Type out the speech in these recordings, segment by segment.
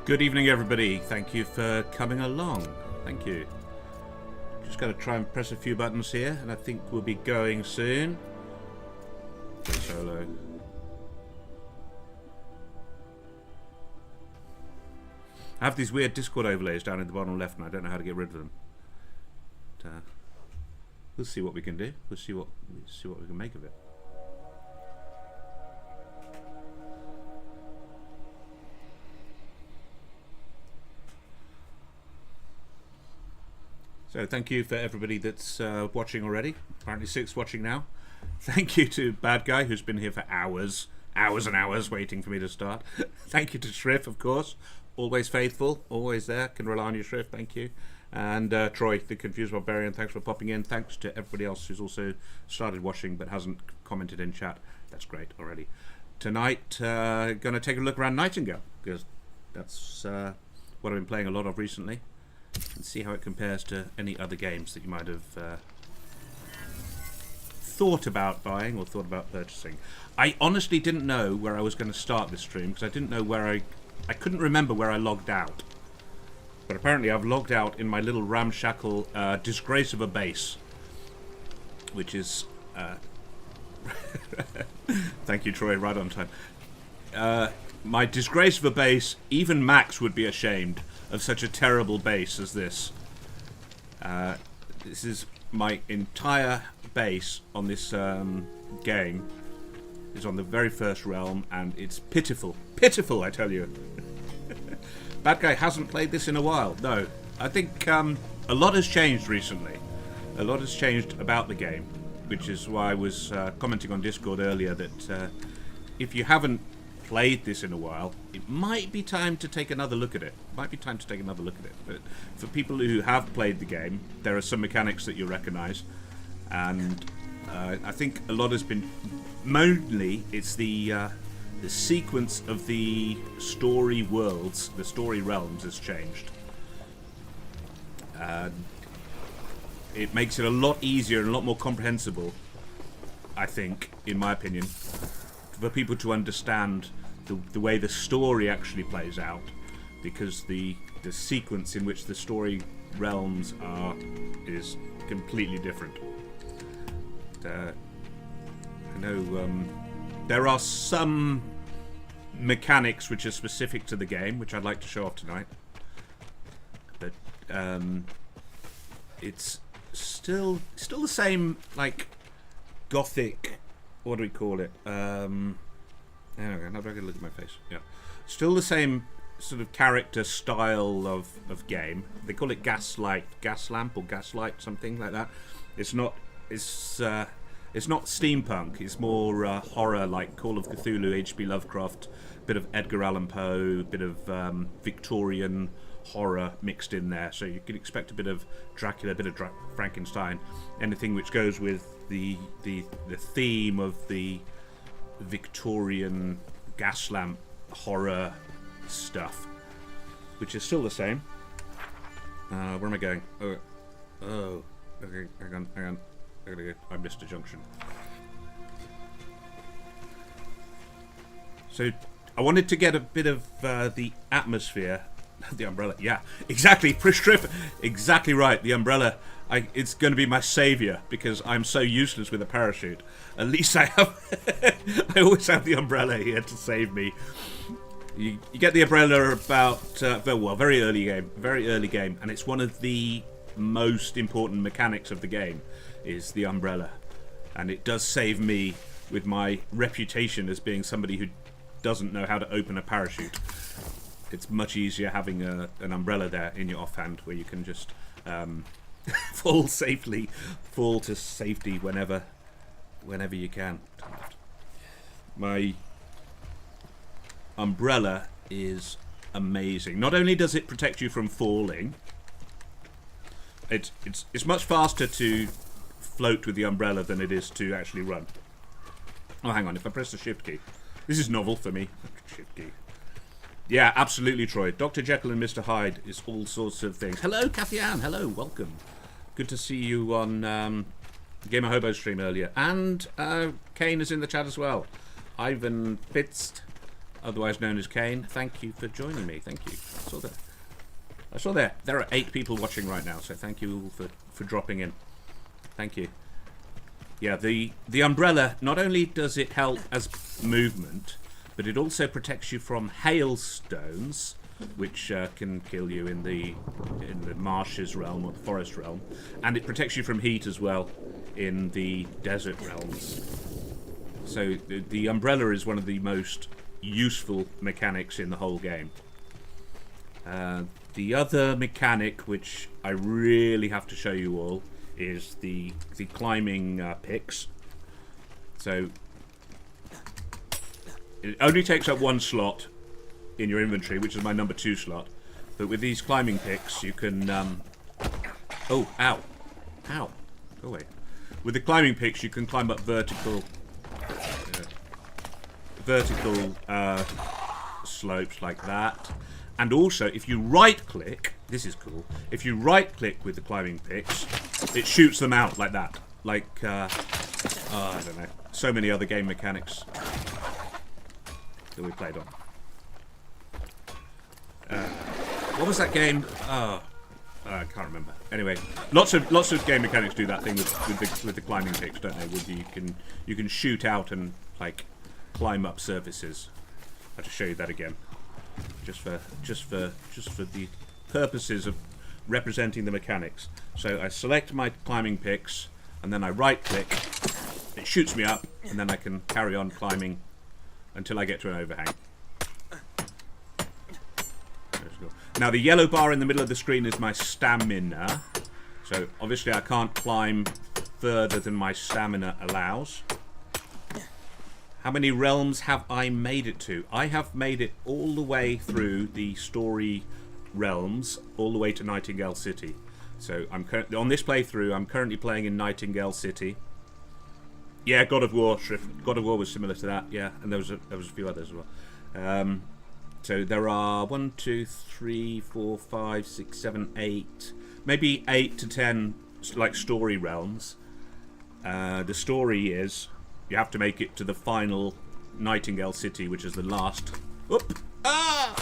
Good evening, everybody. Thank you for coming along. Thank you. Just got to try and press a few buttons here, and I think we'll be going soon. Go solo. I have these weird Discord overlays down in the bottom left, and I don't know how to get rid of them. But, we'll see what we can do. We'll see what we can make of it. So thank you for everybody that's watching already. Apparently 6 watching now. Thank you to Bad Guy, who's been here for hours and hours waiting for me to start. Thank you to Shriff, of course. Always faithful, always there. Can rely on you, Shriff. Thank you. And Troy, the Confused Barbarian, thanks for popping in. Thanks to everybody else who's also started watching but hasn't commented in chat. That's great already. Tonight, going to take a look around Nightingale, because that's what I've been playing a lot of recently. And see how it compares to any other games that you might have thought about buying or thought about purchasing. I honestly didn't know where I was going to start this stream, because I didn't know where I couldn't remember where I logged out. But apparently I've logged out in my little ramshackle disgrace of a base, which is thank you, Troy, right on time. My disgrace of a base, even Max would be ashamed of such a terrible base as this. This is my entire base on this game. Is on the very first realm, and it's pitiful. Pitiful, I tell you. Bad Guy hasn't played this in a while. No. I think a lot has changed recently. A lot has changed about the game, which is why I was commenting on Discord earlier that if you haven't played this in a while, it might be time to take another look at it. But for people who have played the game, there are some mechanics that you'll recognise, and I think a lot has been. Mainly, it's the sequence of the story worlds, the story realms, has changed. It makes it a lot easier and a lot more comprehensible, I think, in my opinion, for people to understand the way the story actually plays out, because the sequence in which the story realms are is completely different. I know there are some mechanics which are specific to the game, which I'd like to show off tonight, but it's still the same, like, gothic, what do we call it? Anyway, now I can look at my face. Yeah, still the same sort of character style of game. They call it gaslight, gas lamp, or gaslight, something like that. It's not steampunk. It's more horror, like Call of Cthulhu, H.P. Lovecraft, bit of Edgar Allan Poe, bit of Victorian horror mixed in there. So you can expect a bit of Dracula, a bit of Frankenstein, anything which goes with the theme of the Victorian gas lamp horror stuff, which is still the same. Where am I going? Oh, okay, hang on. I missed a junction. So I wanted to get a bit of the atmosphere. The umbrella, yeah, exactly. Trip, exactly right. The umbrella. It's going to be my savior, because I'm so useless with a parachute. At least I have. I always have the umbrella here to save me. You get the umbrella about very early game, and it's one of the most important mechanics of the game. Is the umbrella, and it does save me with my reputation as being somebody who doesn't know how to open a parachute. It's much easier having an umbrella there in your offhand, where you can just fall to safety whenever you can. My umbrella is amazing. Not only does it protect you from falling, it's much faster to float with the umbrella than it is to actually run. Oh, hang on, if I press the shift key. This is novel for me. Shift key. Yeah, absolutely, Troy. Dr. Jekyll and Mr. Hyde is all sorts of things. Hello, Kathy Ann. Hello, welcome. Good to see you on Gamer Hobo stream earlier. And Kane is in the chat as well. Ivan Fitzt. otherwise known as Kane, thank you for joining me. Thank you. I saw there are 8 people watching right now, so thank you all for dropping in. Thank you. Yeah, the umbrella, not only does it help as movement, but it also protects you from hailstones, which can kill you in the marshes realm or the forest realm, and it protects you from heat as well in the desert realms. So the umbrella is one of the most useful mechanics in the whole game. The other mechanic, which I really have to show you all, is the climbing picks. So it only takes up 1 slot in your inventory, which is my number 2 slot. But with these climbing picks, you can... Oh, ow. Ow. Go away. With the climbing picks, you can climb up vertical slopes like that. And also, if you right-click, this is cool, if you right-click with the climbing picks, it shoots them out like that. Like, I don't know, so many other game mechanics that we played on. What was that game? I can't remember. Anyway, lots of game mechanics do that thing with the climbing picks, don't they? With you can shoot out and like climb up surfaces. I have to show you that again, just for the purposes of representing the mechanics. So I select my climbing picks, and then I right-click. It shoots me up, and then I can carry on climbing until I get to an overhang. Now the yellow bar in the middle of the screen is my stamina. So obviously I can't climb further than my stamina allows. How many realms have I made it to? I have made it all the way through the story realms, all the way to Nightingale City. So I'm currently on this playthrough. I'm currently playing in Nightingale City. Yeah, God of War. God of War was similar to that. Yeah, and there was a few others as well. So there are 1, 2, 3, 4, 5, 6, 7, 8, maybe 8 to 10 like story realms. The story is you have to make it to the final Nightingale City, which is the last. Oop! Ah!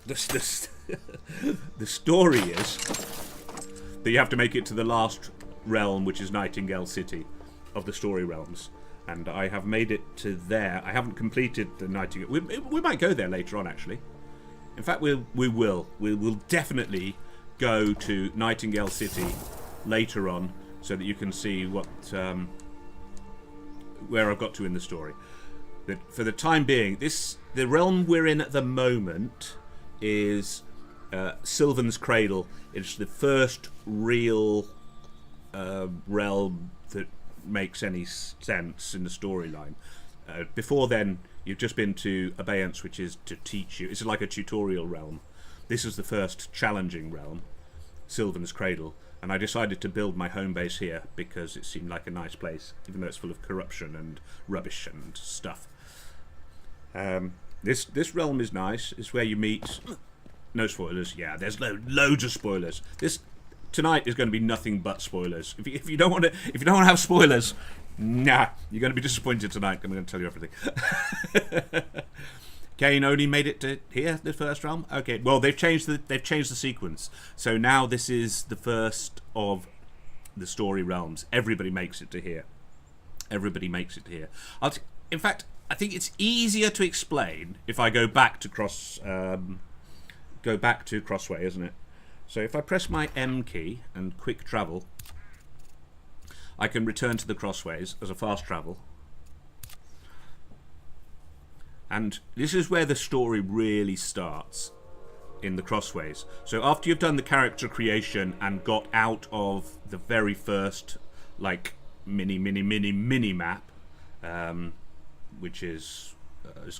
The story is that you have to make it to the last realm, which is Nightingale City, of the story realms. And I have made it to there. I haven't completed the Nightingale. We might go there later on, actually. In fact, we will. We will definitely go to Nightingale City later on, so that you can see what where I've got to in the story. But for the time being, the realm we're in at the moment is Sylvan's Cradle. It's the first real realm that makes any sense in the storyline. Before then, you've just been to Abeyance, which is to teach you. It's like a tutorial realm. This is the first challenging realm, Sylvan's Cradle, and I decided to build my home base here because it seemed like a nice place, even though it's full of corruption and rubbish and stuff. This realm is nice. It's where you meet. No spoilers. Yeah, there's loads of spoilers. Tonight is going to be nothing but spoilers. If you don't want to have spoilers, nah, you're going to be disappointed tonight. I'm going to tell you everything. Kane only made it to here, the first realm. Okay, well they've changed the sequence. So now this is the first of the story realms. Everybody makes it to here. Everybody makes it to here. In fact, I think it's easier to explain if I go back to Crossway, isn't it? So if I press my M key and quick travel, I can return to the Crossways as a fast travel. And this is where the story really starts, in the Crossways. So after you've done the character creation and got out of the very first like mini map, which is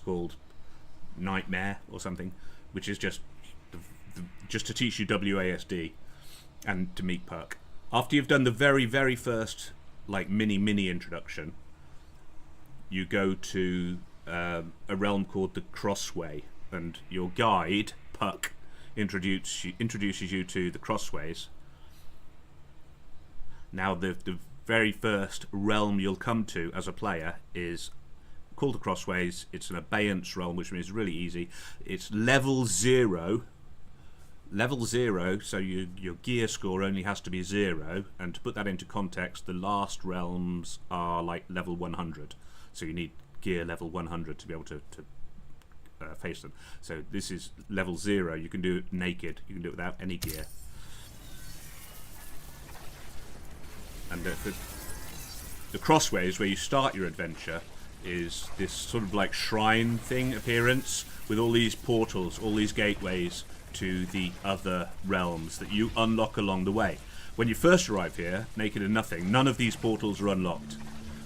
called Nightmare or something, which is just to teach you WASD and to meet Puck. After you've done the very first like mini introduction, you go to a realm called the Crossway, and your guide Puck introduces you to the Crossways. Now the very first realm you'll come to as a player is called the Crossways. It's an abeyance realm, which means really easy. It's level 0. Level 0, so your gear score only has to be 0. And to put that into context, the last realms are like level 100. So you need gear level 100 to be able to face them. So this is level 0. You can do it naked. You can do it without any gear. And the Crossways, where you start your adventure, is this sort of like shrine thing appearance with all these portals, all these gateways to the other realms that you unlock along the way. When you first arrive here, naked and nothing, none of these portals are unlocked.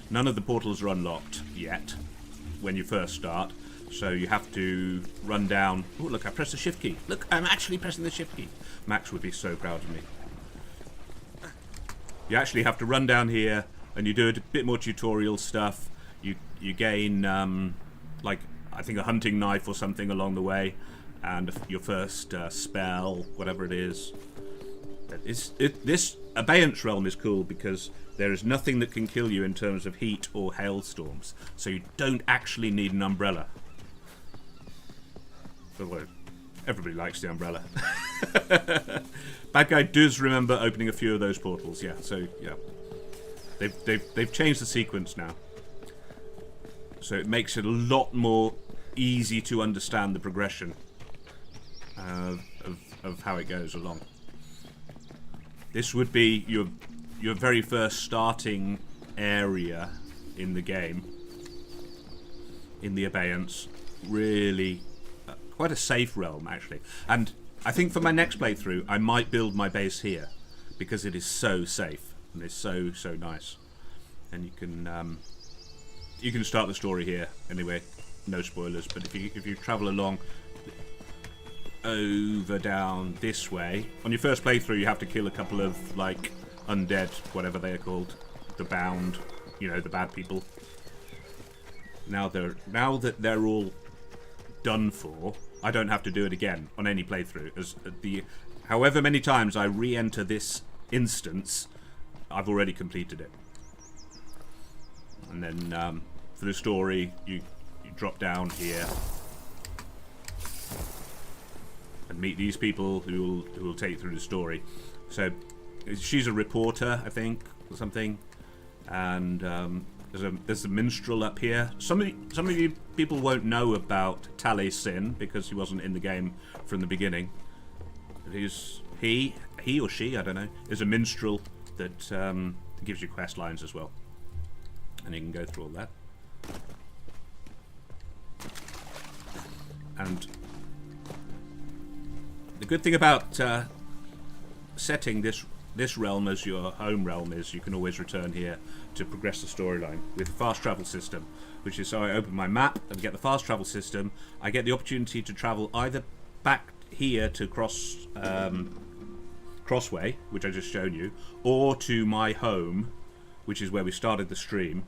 None of the portals are unlocked yet when you first start. So you have to run down. Oh, look, I pressed the shift key. Look, I'm actually pressing the shift key. Max would be so proud of me. You actually have to run down here, and you do a bit more tutorial stuff. You gain, like, I think a hunting knife or something along the way, and your first spell, whatever it is. This abeyance realm is cool because there is nothing that can kill you in terms of heat or hailstorms, so you don't actually need an umbrella. Although everybody likes the umbrella. Bad guy does remember opening a few of those portals, yeah. So yeah, they've changed the sequence now, so it makes it a lot more easy to understand the progression of how it goes along. This would be your very first starting area in the game, in the abeyance. Really, quite a safe realm actually, and I think for my next playthrough, I might build my base here because it is so safe and it's so nice. And you can start the story here anyway. No spoilers, but if you travel along over down this way on your first playthrough, you have to kill a couple of like undead, whatever they are called, the bound, you know, the bad people. Now that they're all done for, I don't have to do it again on any playthrough. As however many times I re-enter this instance, I've already completed it. And then for the story, you drop down here and meet these people who will take you through the story. So she's a reporter, I think, or something, and there's a minstrel up here. Some of you people won't know about Taliesin because he wasn't in the game from the beginning. But he or she, I don't know, is a minstrel that gives you quest lines as well, and you can go through all that. And the good thing about setting this realm as your home realm is you can always return here to progress the storyline with the fast travel system, which is, so I open my map and get the fast travel system. I get the opportunity to travel either back here to Crossway, which I just shown you, or to my home, which is where we started the stream,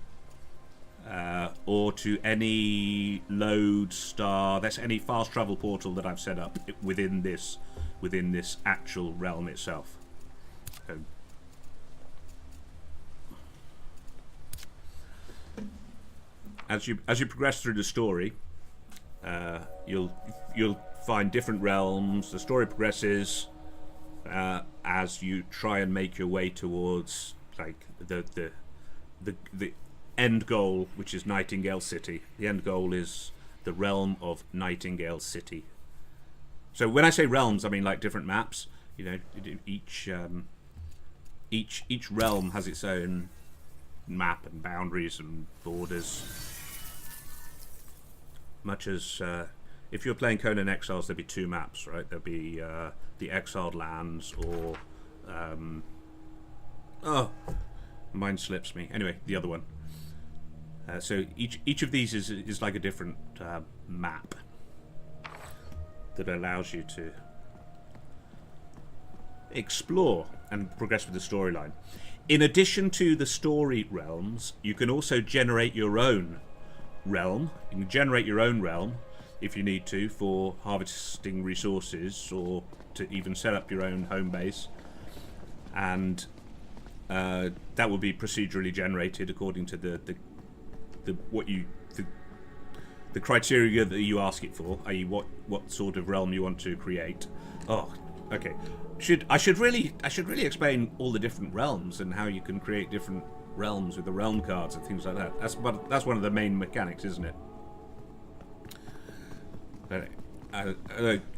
or to any lode star. That's any fast travel portal that I've set up within this actual realm itself. As you progress through the story, you'll find different realms. The story progresses as you try and make your way towards like the end goal, which is Nightingale City. The end goal is the realm of Nightingale City. So when I say realms, I mean like different maps. You know, each realm has its own map and boundaries and borders. Much as if you're playing Conan Exiles, there'd be two maps, right? There'd be the Exiled Lands, or oh, mind slips me. Anyway, the other one. So each of these is like a different map that allows you to explore and progress with the storyline. In addition to the story realms, you can also generate your own realm. You can generate your own realm if you need to for harvesting resources, or to even set up your own home base, and that will be procedurally generated according to the the criteria that you ask it for, i.e., what sort of realm you want to create. Oh, okay. I should really explain all the different realms and how you can create different realms with the realm cards and things like that. That's one of the main mechanics, isn't it? But,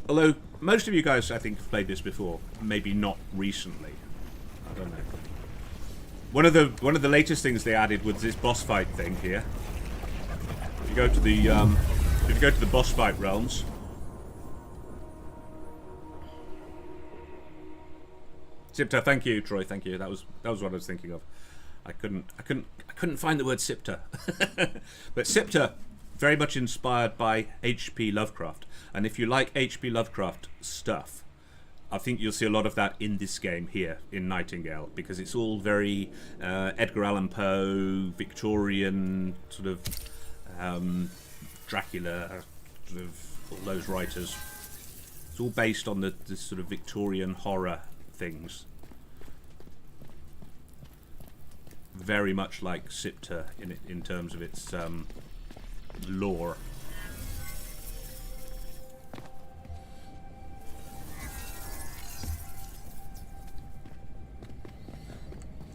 although most of you guys, I think, have played this before, maybe not recently. I don't know. One of the latest things they added was this boss fight thing here. If you go to the boss fight realms, Sipta, thank you, Troy, thank you. That was what I was thinking of. I couldn't find the word Sipta. But Sipta, very much inspired by H.P. Lovecraft. And if you like H.P. Lovecraft stuff, I think you'll see a lot of that in this game here in Nightingale, because it's all very Edgar Allan Poe, Victorian sort of Dracula, sort of all those writers. It's all based on this sort of Victorian horror things. Very much like Sipta in terms of its lore.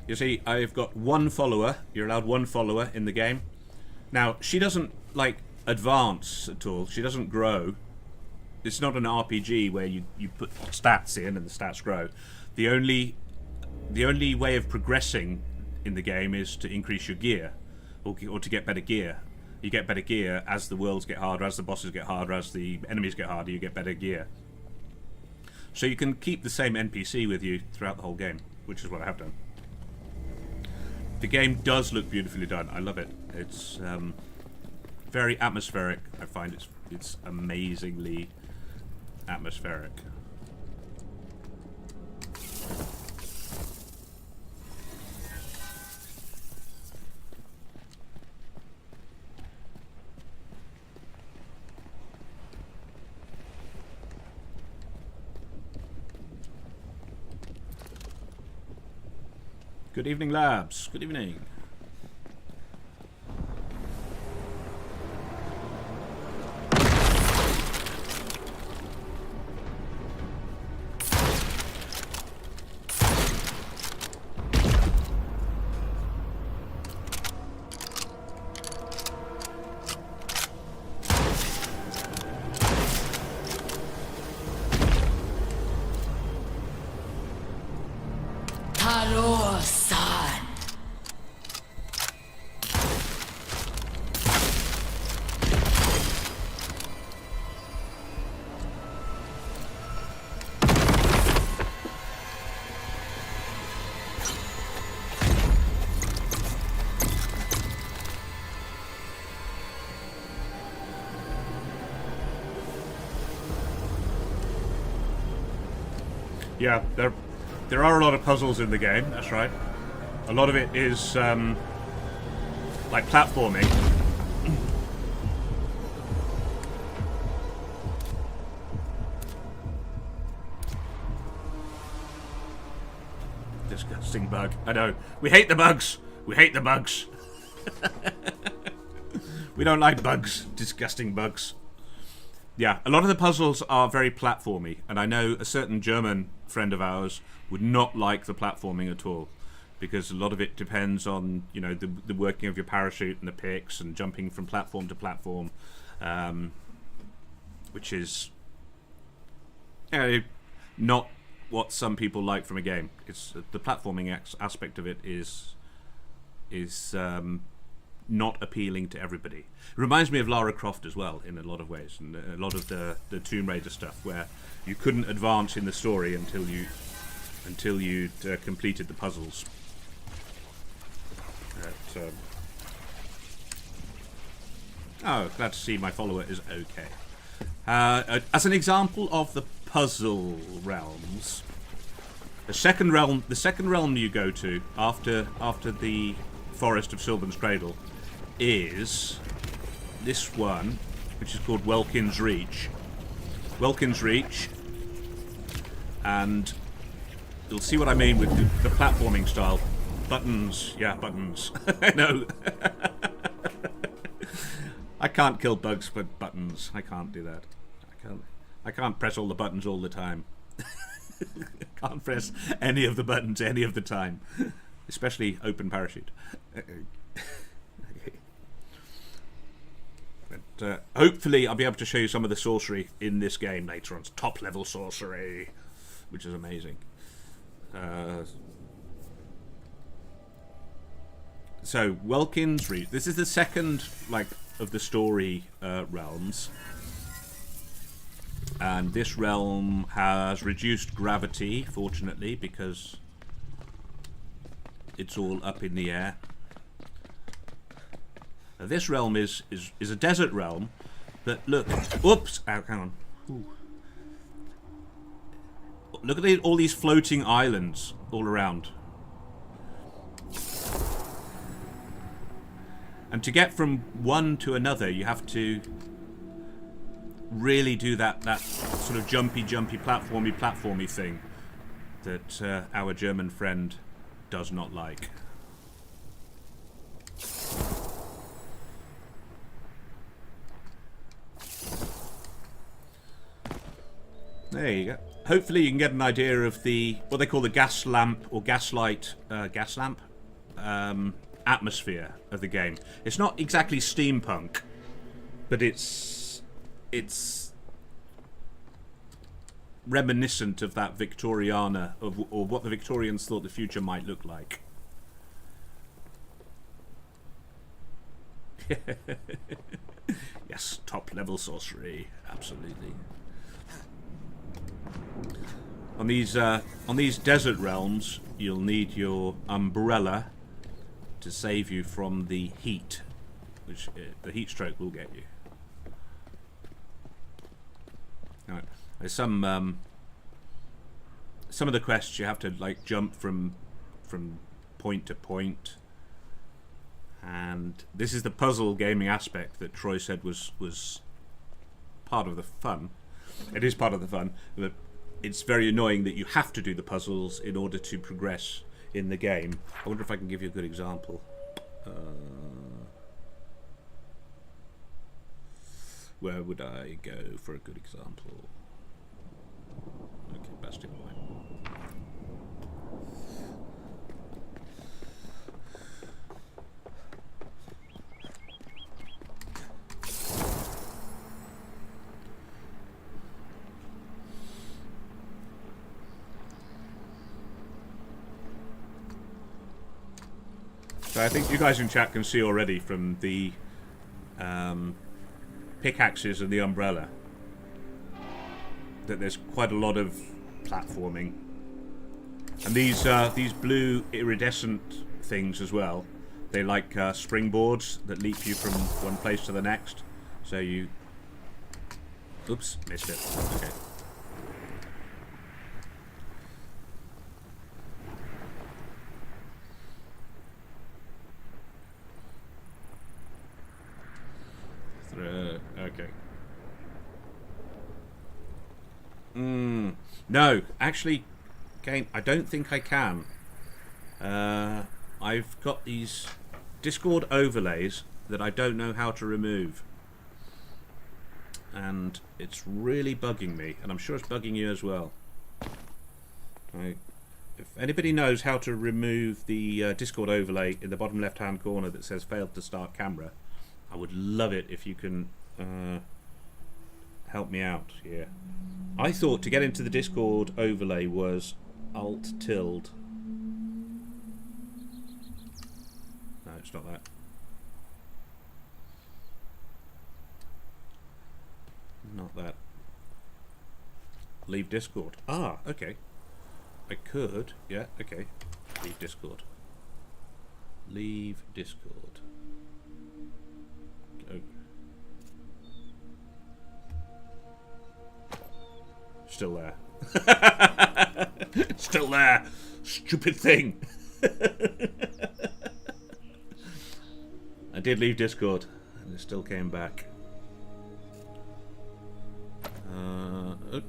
You see, I've got one follower. You're allowed one follower in the game. Now, she doesn't, like, advance at all. She doesn't grow. It's not an RPG where you put stats in and the stats grow. The only way of progressing in the game is to increase your gear, or to get better gear. You get better gear as the worlds get harder, as the bosses get harder, as the enemies get harder, you get better gear. So you can keep the same NPC with you throughout the whole game, which is what I have done. The game does look beautifully done. I love it. It's very atmospheric. I find it's amazingly atmospheric. Good evening, Labs. Good evening. Yeah, there are a lot of puzzles in the game, that's right. A lot of it is like platforming. Disgusting bug. I know. We hate the bugs. We hate the bugs. We don't like bugs. Disgusting bugs. Yeah, a lot of the puzzles are very platformy, and I know a certain German friend of ours would not like the platforming at all, because a lot of it depends on, you know, the working of your parachute and the picks and jumping from platform to platform, which is not what some people like from a game. It's the platforming aspect of it is not appealing to everybody. It reminds me of Lara Croft as well in a lot of ways, and a lot of the Tomb Raider stuff, where you couldn't advance in the story until you'd completed the puzzles. Oh, glad to see my follower is okay. As an example of the puzzle realms, the second realm you go to after the Forest of Sylvan's Cradle is this one, which is called Welkin's Reach. Welkin's Reach, and you'll see what I mean with the platforming style. Buttons, yeah, buttons. I know. I can't kill bugs with buttons. I can't do that. I can't press all the buttons all the time. Can't press any of the buttons any of the time. Especially open parachute. But hopefully I'll be able to show you some of the sorcery in this game later on. It's top level sorcery, which is amazing. So Welkin's Reach. This is the second of the story realms, and this realm has reduced gravity, fortunately, because it's all up in the air. Now, this realm is a desert realm, but look, oops, hang on. Ooh. Look at all these floating islands all around. And to get from one to another, you have to really do that sort of jumpy, platformy thing that our German friend does not like. There you go. Hopefully you can get an idea of what they call the gas lamp or gaslight atmosphere of the game. It's not exactly steampunk, but it's reminiscent of that Victoriana, or what the Victorians thought the future might look like. Yes, top level sorcery, absolutely. On these desert realms, you'll need your umbrella to save you from the heat, which the heat stroke will get you. All right. There's some of the quests you have to jump from point to point, and this is the puzzle gaming aspect that Troy said was part of the fun. It is part of the fun, but it's very annoying that you have to do the puzzles in order to progress in the game. I wonder if I can give you a good example. Where would I go for a good example? Okay, Bastion Point. So I think you guys in chat can see already from the pickaxes and the umbrella that there's quite a lot of platforming. And these blue iridescent things as well, they like springboards that leap you from one place to the next. So you... Oops, missed it. Okay. Okay. No, actually, game. I don't think I can. I've got these Discord overlays that I don't know how to remove, and it's really bugging me. And I'm sure it's bugging you as well. If anybody knows how to remove the Discord overlay in the bottom left-hand corner that says "failed to start camera," I would love it if you can help me out here. I thought to get into the Discord overlay was Alt tilde. No, it's not that. Not that. Leave Discord. Ah, okay. I could. Yeah, okay. Leave Discord. Leave Discord. Oh. Still there. Still there. Stupid thing. I did leave Discord and it still came back. Okay.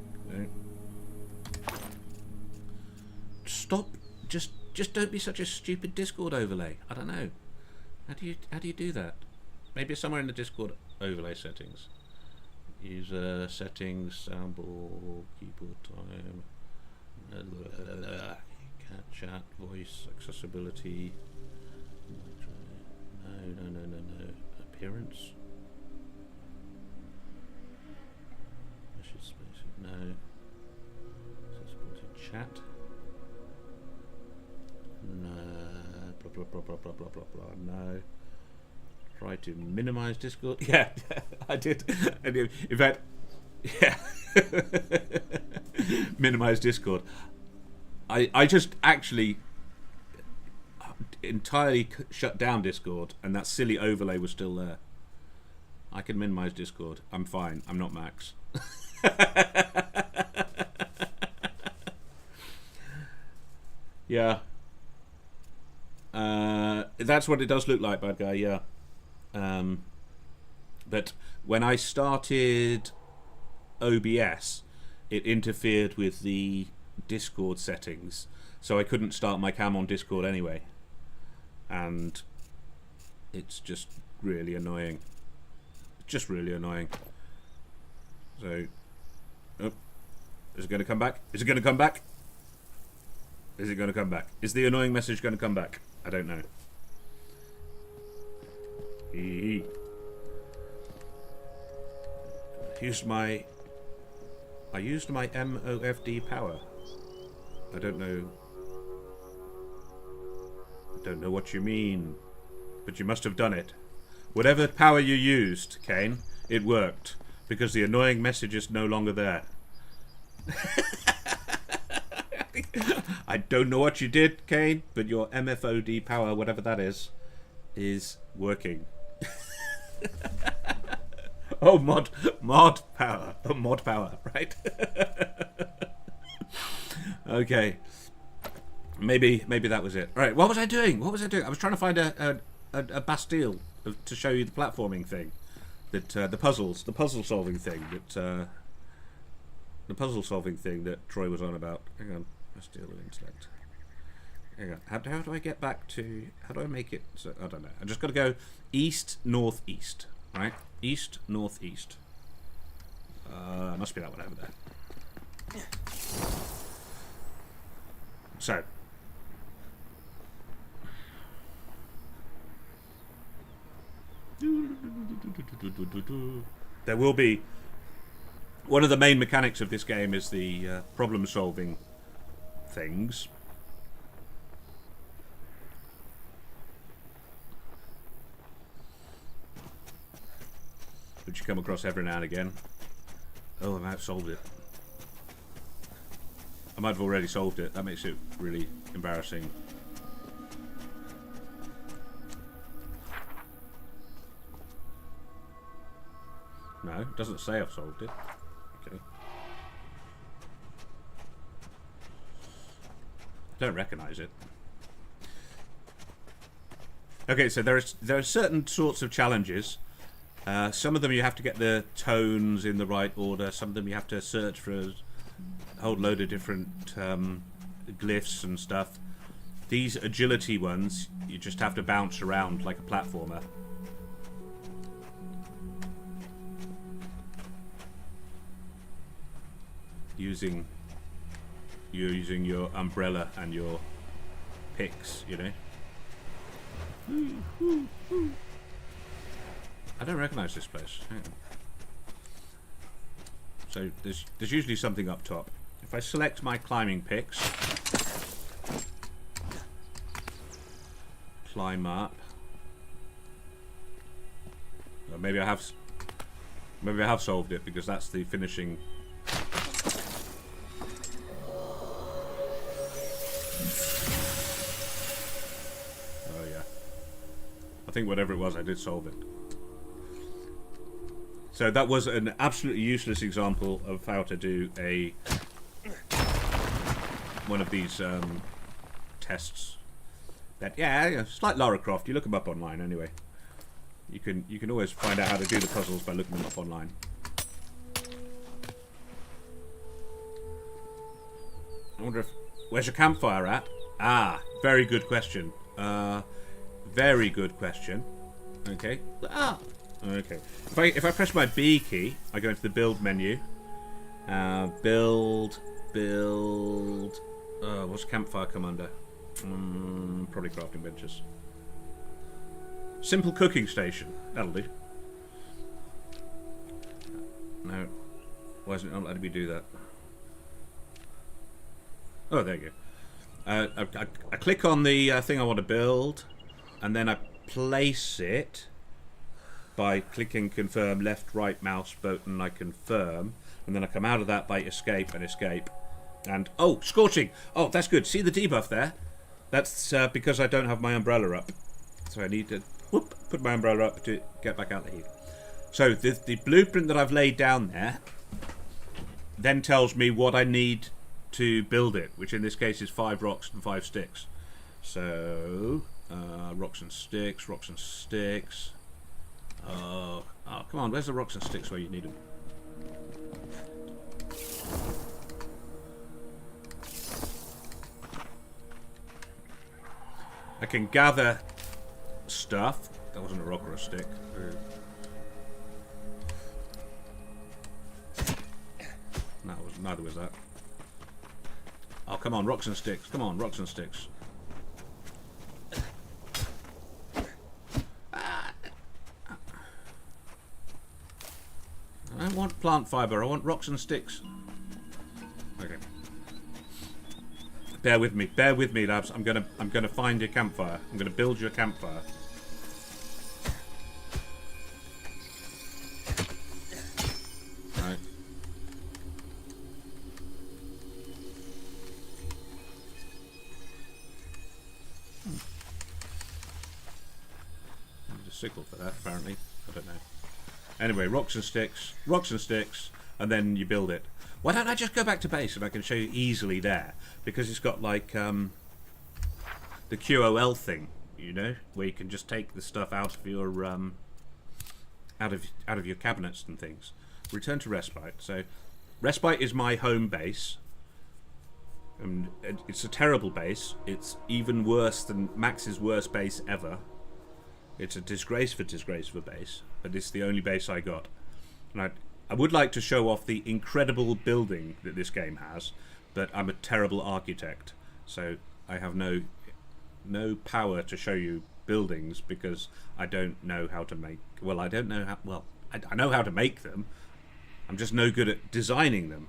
Stop. Just don't be such a stupid Discord overlay. I don't know. How do you do that? Maybe it's somewhere in the Discord overlay settings. User settings, soundboard, keyboard time, cat chat, voice, accessibility. No. Appearance. Message space. No. Accessibility chat. No. Blah blah blah blah blah blah blah. No. Try to minimize Discord. Yeah, I did. In fact, yeah. Minimize Discord. I just actually entirely shut down Discord, and that silly overlay was still there. I can minimize Discord. I'm fine. I'm not Max. Yeah. That's what it does look like, bad guy. Yeah. But when I started OBS, it interfered with the Discord settings, so I couldn't start my cam on Discord anyway, and it's just really annoying. Just really annoying. So, oh, is it going to come back? Is it going to come back? Is it going to come back? Is the annoying message going to come back? I don't know. I used my MOFD power. I don't know what you mean, but you must have done it. Whatever power you used, Kane, it worked, because the annoying message is no longer there. I don't know what you did, Kane, but your MFOD power, whatever that is working. Oh, mod power. Oh, mod power, right? Okay. Maybe that was it. All right, what was I doing? I was trying to find a Bastille to show you the platforming thing. That the puzzle solving thing that Troy was on about. Hang on. Bastille of intellect. Hang on. How do I get back to... How do I make it... So, I don't know. I just got to go east, northeast. Right? East, northeast. Must be that one over there. So. There will be... One of the main mechanics of this game is the problem-solving things. Which you come across every now and again. Oh, I might have solved it. I might have already solved it. That makes it really embarrassing. No, it doesn't say I've solved it. Okay. I don't recognise it. Okay, so there are certain sorts of challenges. Some of them you have to get the tones in the right order. Some of them you have to search for a whole load of different glyphs and stuff. These agility ones, you just have to bounce around like a platformer. Using your umbrella and your picks, you know. I don't recognise this place. Hang on. So there's usually something up top. If I select my climbing picks, climb up. Well, maybe I have solved it, because that's the finishing. Oh yeah. I think whatever it was, I did solve it. So that was an absolutely useless example of how to do one of these tests. That yeah, it's like Lara Croft. You look them up online anyway. You can always find out how to do the puzzles by looking them up online. I wonder where's your campfire at? Ah, very good question. Very good question. Okay. Ah. Okay. If I press my B key, I go into the build menu. Build. What's campfire come under? Probably crafting benches. Simple cooking station. That'll do. No. Why isn't it not letting me do that? Oh, there you go. I click on the thing I want to build, and then I place it by clicking confirm, left, right mouse button, I confirm, and then I come out of that by escape and escape. And, oh, scorching! Oh, that's good. See the debuff there? That's because I don't have my umbrella up. So I need to put my umbrella up to get back out the heat. So the blueprint that I've laid down there then tells me what I need to build it, which in this case is 5 rocks and 5 sticks. So, rocks and sticks. Oh, come on, where's the rocks and sticks where you need them? I can gather stuff. That wasn't a rock or a stick. Neither was that. Oh, come on, rocks and sticks. Come on, rocks and sticks. I don't want plant fiber. I want rocks and sticks. Okay. Bear with me, lads. I'm gonna find your campfire. I'm gonna build your campfire. Right. Need a sickle for that, apparently. I don't know. Anyway, rocks and sticks, and then you build it. Why don't I just go back to base and I can show you easily there? Because it's got like the QOL thing, you know, where you can just take the stuff out of your out of your cabinets and things. Return to Respite. So Respite is my home base. And it's a terrible base. It's even worse than Max's worst base ever. It's a disgrace for base, but it's the only base I got. And I would like to show off the incredible building that this game has, but I'm a terrible architect, so I have no power to show you buildings because I don't know how to make. Well, I don't know how. Well, I know how to make them. I'm just no good at designing them.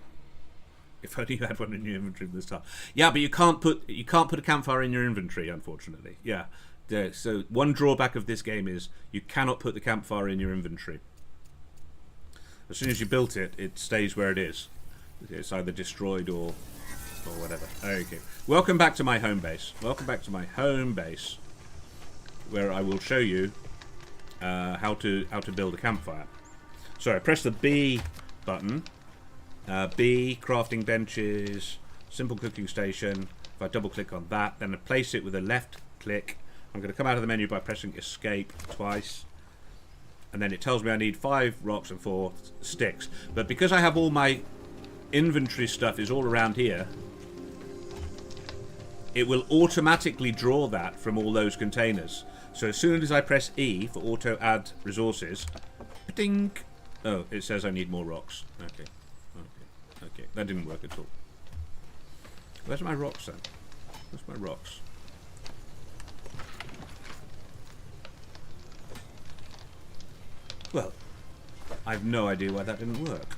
If only you had one in your inventory this time. Yeah, but you can't put a campfire in your inventory, unfortunately. Yeah. So one drawback of this game is you cannot put the campfire in your inventory. As soon as you built it, it stays where it is. It's either destroyed or whatever. Okay. Welcome back to my home base. Where I will show you how to build a campfire. So I press the B button. B, crafting benches, simple cooking station. If I double click on that, then I place it with a left click. I'm going to come out of the menu by pressing escape twice. And then it tells me I need 5 rocks and 4 sticks. But because I have all my inventory stuff is all around here, it will automatically draw that from all those containers. So as soon as I press E for auto add resources, ding. Oh, it says I need more rocks. Okay. That didn't work at all. Where's my rocks then? Where's my rocks? Well, I have no idea why that didn't work.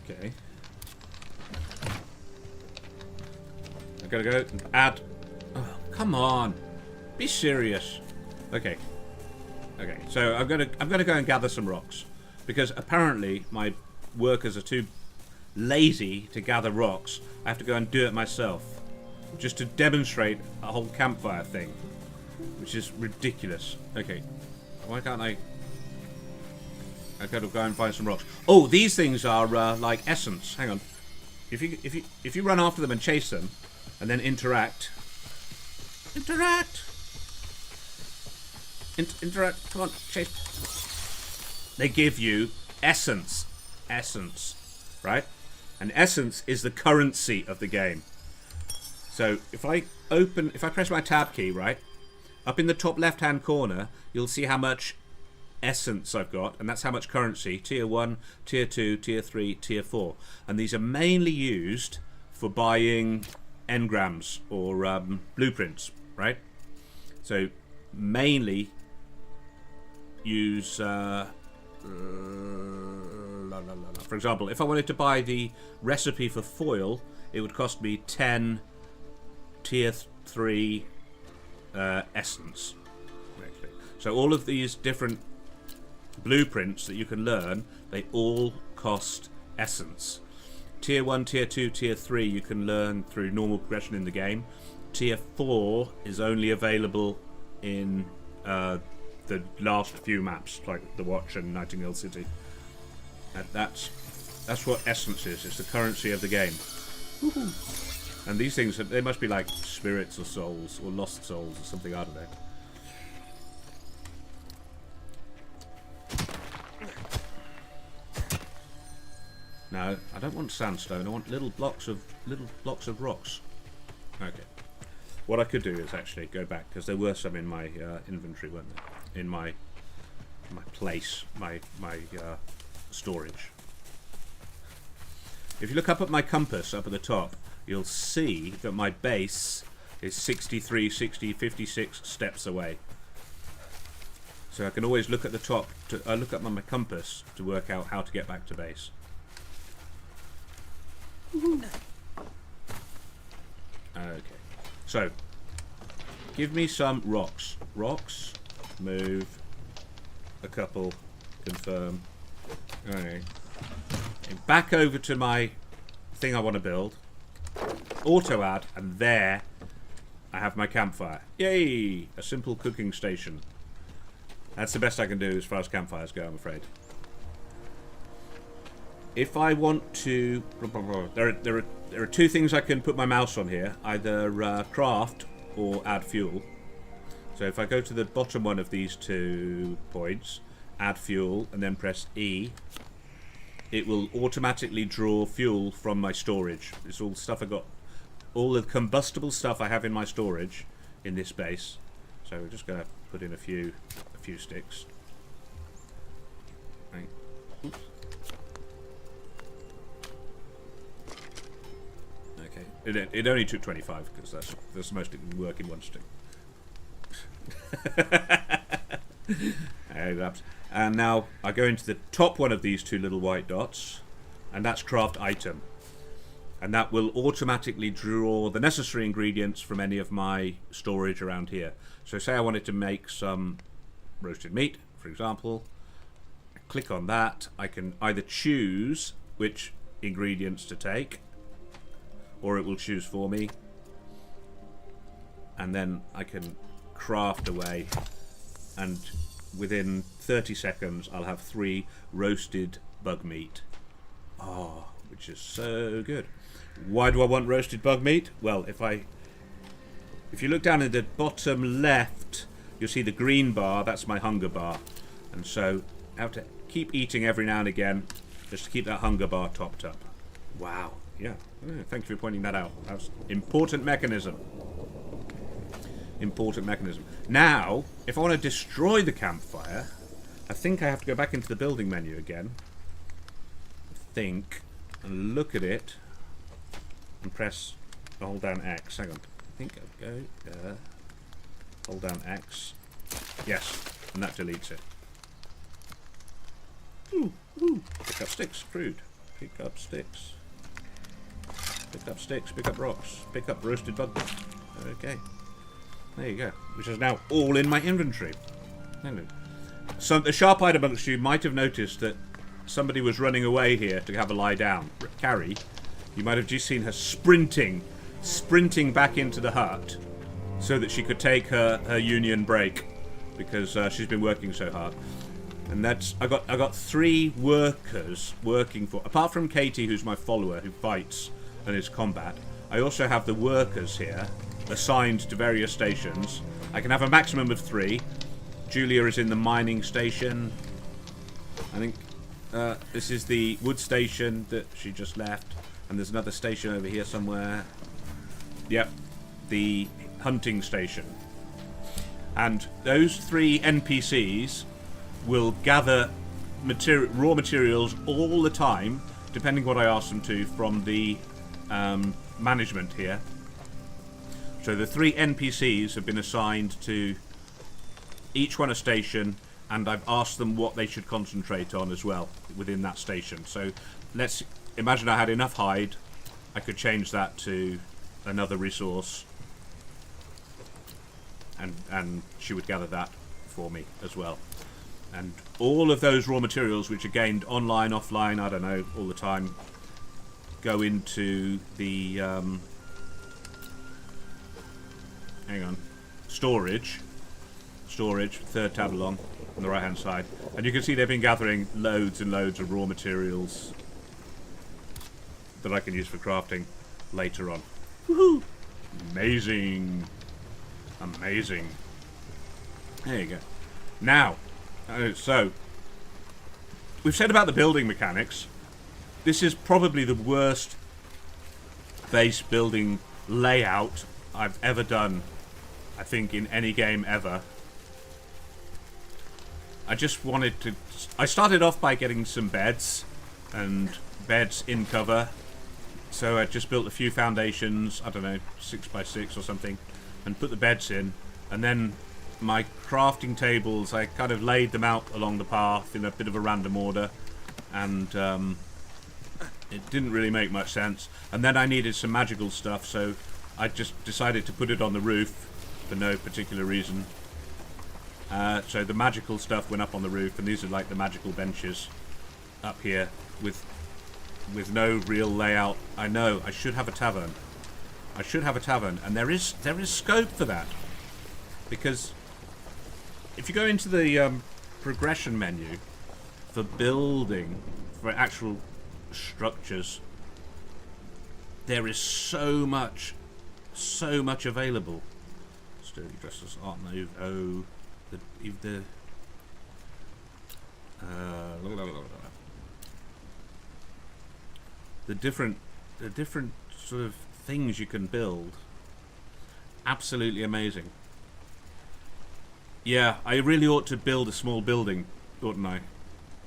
Okay. I gotta go and add. Oh, come on, be serious. Okay. So I'm gonna go and gather some rocks. Because apparently my workers are too lazy to gather rocks. I have to go and do it myself. Just to demonstrate a whole campfire thing. Which is ridiculous. Okay. Why can't I gotta go and find some rocks. Oh, these things are like essence. Hang on. If you run after them and chase them, and then interact. Interact! Interact. Come on, chase. they give you essence. Essence, right? And essence is the currency of the game. So if I press my tab key, right, up in the top left-hand corner, you'll see how much essence I've got, and that's how much currency. Tier 1, Tier 2, Tier 3, Tier 4. And these are mainly used for buying engrams or blueprints, right? So mainly use... for example, if I wanted to buy the recipe for foil, it would cost me 10 Tier 3 essence. So all of these different blueprints that you can learn, they all cost essence. Tier 1, Tier 2, Tier 3 you can learn through normal progression in the game. Tier 4 is only available in the last few maps, like the Watch and Nightingale City. That's what essence is. It's the currency of the game. Woohoo. And these things, they must be like spirits or souls or lost souls or something, I don't know. No, I don't want sandstone. I want little blocks of rocks. Okay. What I could do is actually go back, because there were some in my inventory, weren't there? In my place, my storage. If you look up at my compass up at the top, you'll see that my base is 63, 60, 56 steps away. So I can always look at the top, look up on my compass to work out how to get back to base. Okay, so give me some rocks. Rocks, move, a couple, confirm. Okay. Back over to my thing I want to build. Auto add, and there I have my campfire. Yay! A simple cooking station. That's the best I can do as far as campfires go, I'm afraid. If I want to... There are two things I can put my mouse on here. Either craft or add fuel. So if I go to the bottom one of these 2 points, add fuel, and then press E, it will automatically draw fuel from my storage. It's all stuff I got, all the combustible stuff I have in my storage in this base. So we're just going to put in a few sticks. Right. Oops. Okay. It only took 25 because that's most it can work in one stick. And now I go into the top one of these 2 little white dots, and that's craft item, and that will automatically draw the necessary ingredients from any of my storage around here. So say I wanted to make some roasted meat, for example. I click on that. I can either choose which ingredients to take, or it will choose for me, and then I can craft away, and within 30 seconds I'll have 3 roasted bug meat. Oh, which is so good. Why do I want roasted bug meat? Well, if you look down at the bottom left, you'll see the green bar. That's my hunger bar, and so I have to keep eating every now and again just to keep that hunger bar topped up. Wow. Yeah. Thank you for pointing that out. That's important mechanism. Important mechanism. Now, if I want to destroy the campfire, I think I have to go back into the building menu again. And look at it, and hold down X. Hang on. I think I'll go there. Hold down X. Yes, and that deletes it. Ooh. Pick up sticks, crude. Pick up sticks. Pick up sticks, pick up rocks, pick up roasted bug meat. Okay. There you go. Which is now all in my inventory. So the sharp-eyed amongst you might have noticed that somebody was running away here to have a lie down. Carrie, you might have just seen her sprinting back into the hut so that she could take her union break because she's been working so hard. And that's I got 3 workers working for, apart from Katie, who's my follower who fights and is combat. I also have the workers here assigned to various stations. I can have a maximum of 3. Julia is in the mining station. I think this is the wood station that she just left, and there's another station over here somewhere. Yep, the hunting station. And those 3 NPCs will gather raw materials all the time, depending what I ask them to, from the management here. So the 3 NPCs have been assigned to each one a station, and I've asked them what they should concentrate on as well within that station. So let's imagine I had enough hide, I could change that to another resource, and she would gather that for me as well. And all of those raw materials, which are gained online, offline, I don't know, all the time, go into the storage, 3rd tab along on the right hand side, and you can see they've been gathering loads and loads of raw materials that I can use for crafting later on. Woohoo! Amazing. Amazing. There you go. Now, so we've said about the building mechanics. This is probably the worst base building layout I've ever done, I think, in any game ever. I just wanted to... I started off by getting some beds, and beds in cover. So I just built a few foundations, I don't know, 6x6 or something, and put the beds in. And then my crafting tables, I kind of laid them out along the path in a bit of a random order. And it didn't really make much sense. And then I needed some magical stuff, so I just decided to put it on the roof for no particular reason. So the magical stuff went up on the roof, and these are like the magical benches up here with no real layout. I know I should have a tavern. I should have a tavern, and there is scope for that, because if you go into the progression menu for building, for actual structures, there is so much available. Sturdy dresses, Art Nouveau, the different sort of things you can build. Absolutely amazing. Yeah, I really ought to build a small building, oughtn't I,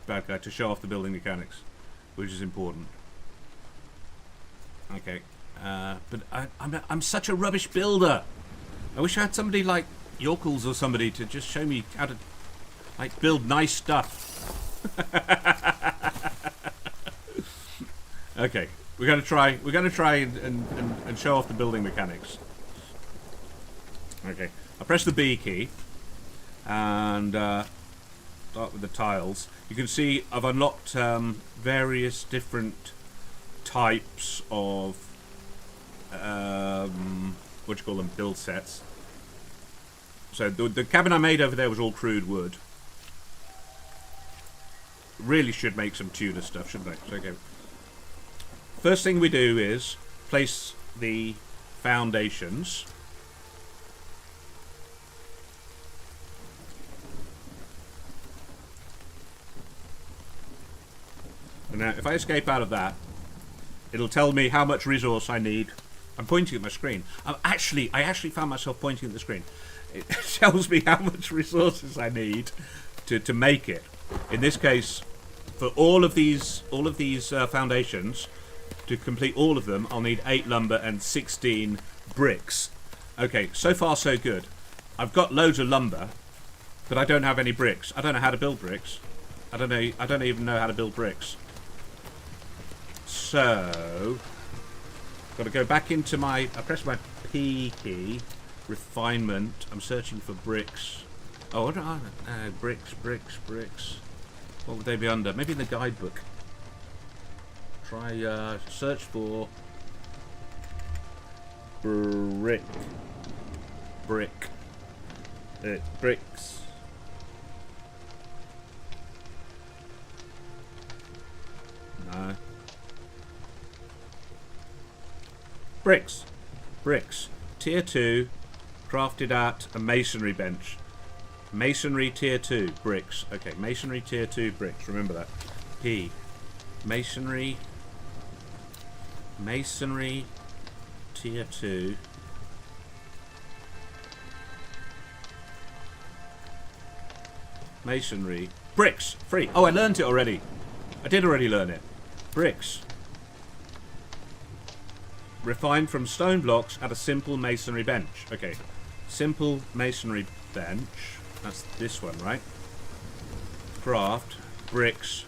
bad guy, to show off the building mechanics, which is important. Okay, but I'm such a rubbish builder. I wish I had somebody like Yorkles or somebody to just show me how to like build nice stuff. Okay, we're gonna try and show off the building mechanics. Okay, I press the B key and start with the tiles. You can see I've unlocked various different types of what do you call them, build sets. So the cabin I made over there was all crude wood. Really should make some tuner stuff, shouldn't I? So, okay. First thing we do is place the foundations. And now, if I escape out of that, it'll tell me how much resource I need. I'm pointing at my screen. I actually found myself pointing at the screen. It tells me how much resources I need to make it. In this case, for all of these foundations, to complete all of them, I'll need 8 lumber and 16 bricks. Okay, so far so good. I've got loads of lumber, but I don't have any bricks. I don't know how to build bricks. I don't even know how to build bricks. So, got to go back into I press my P key, refinement. I'm searching for bricks. Oh, what do I know? Bricks. What would they be under? Maybe in the guidebook. Try search for bricks. No. Bricks. Tier 2, crafted at a masonry bench. Masonry tier 2 bricks. Okay, masonry tier 2 bricks. Remember that. P. Masonry tier 2. Masonry bricks free. Oh, I learned it already. I did already learn it. Bricks. Refined from stone blocks at a simple masonry bench. Okay. Simple masonry bench. That's this one, right? Craft. Bricks.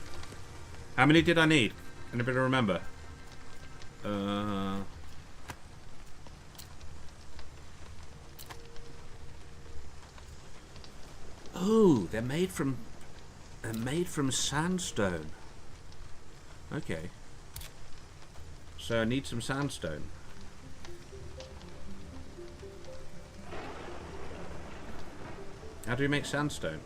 How many did I need? Anybody remember? Oh, they're made from sandstone. Okay. So I need some sandstone. How do we make sandstone?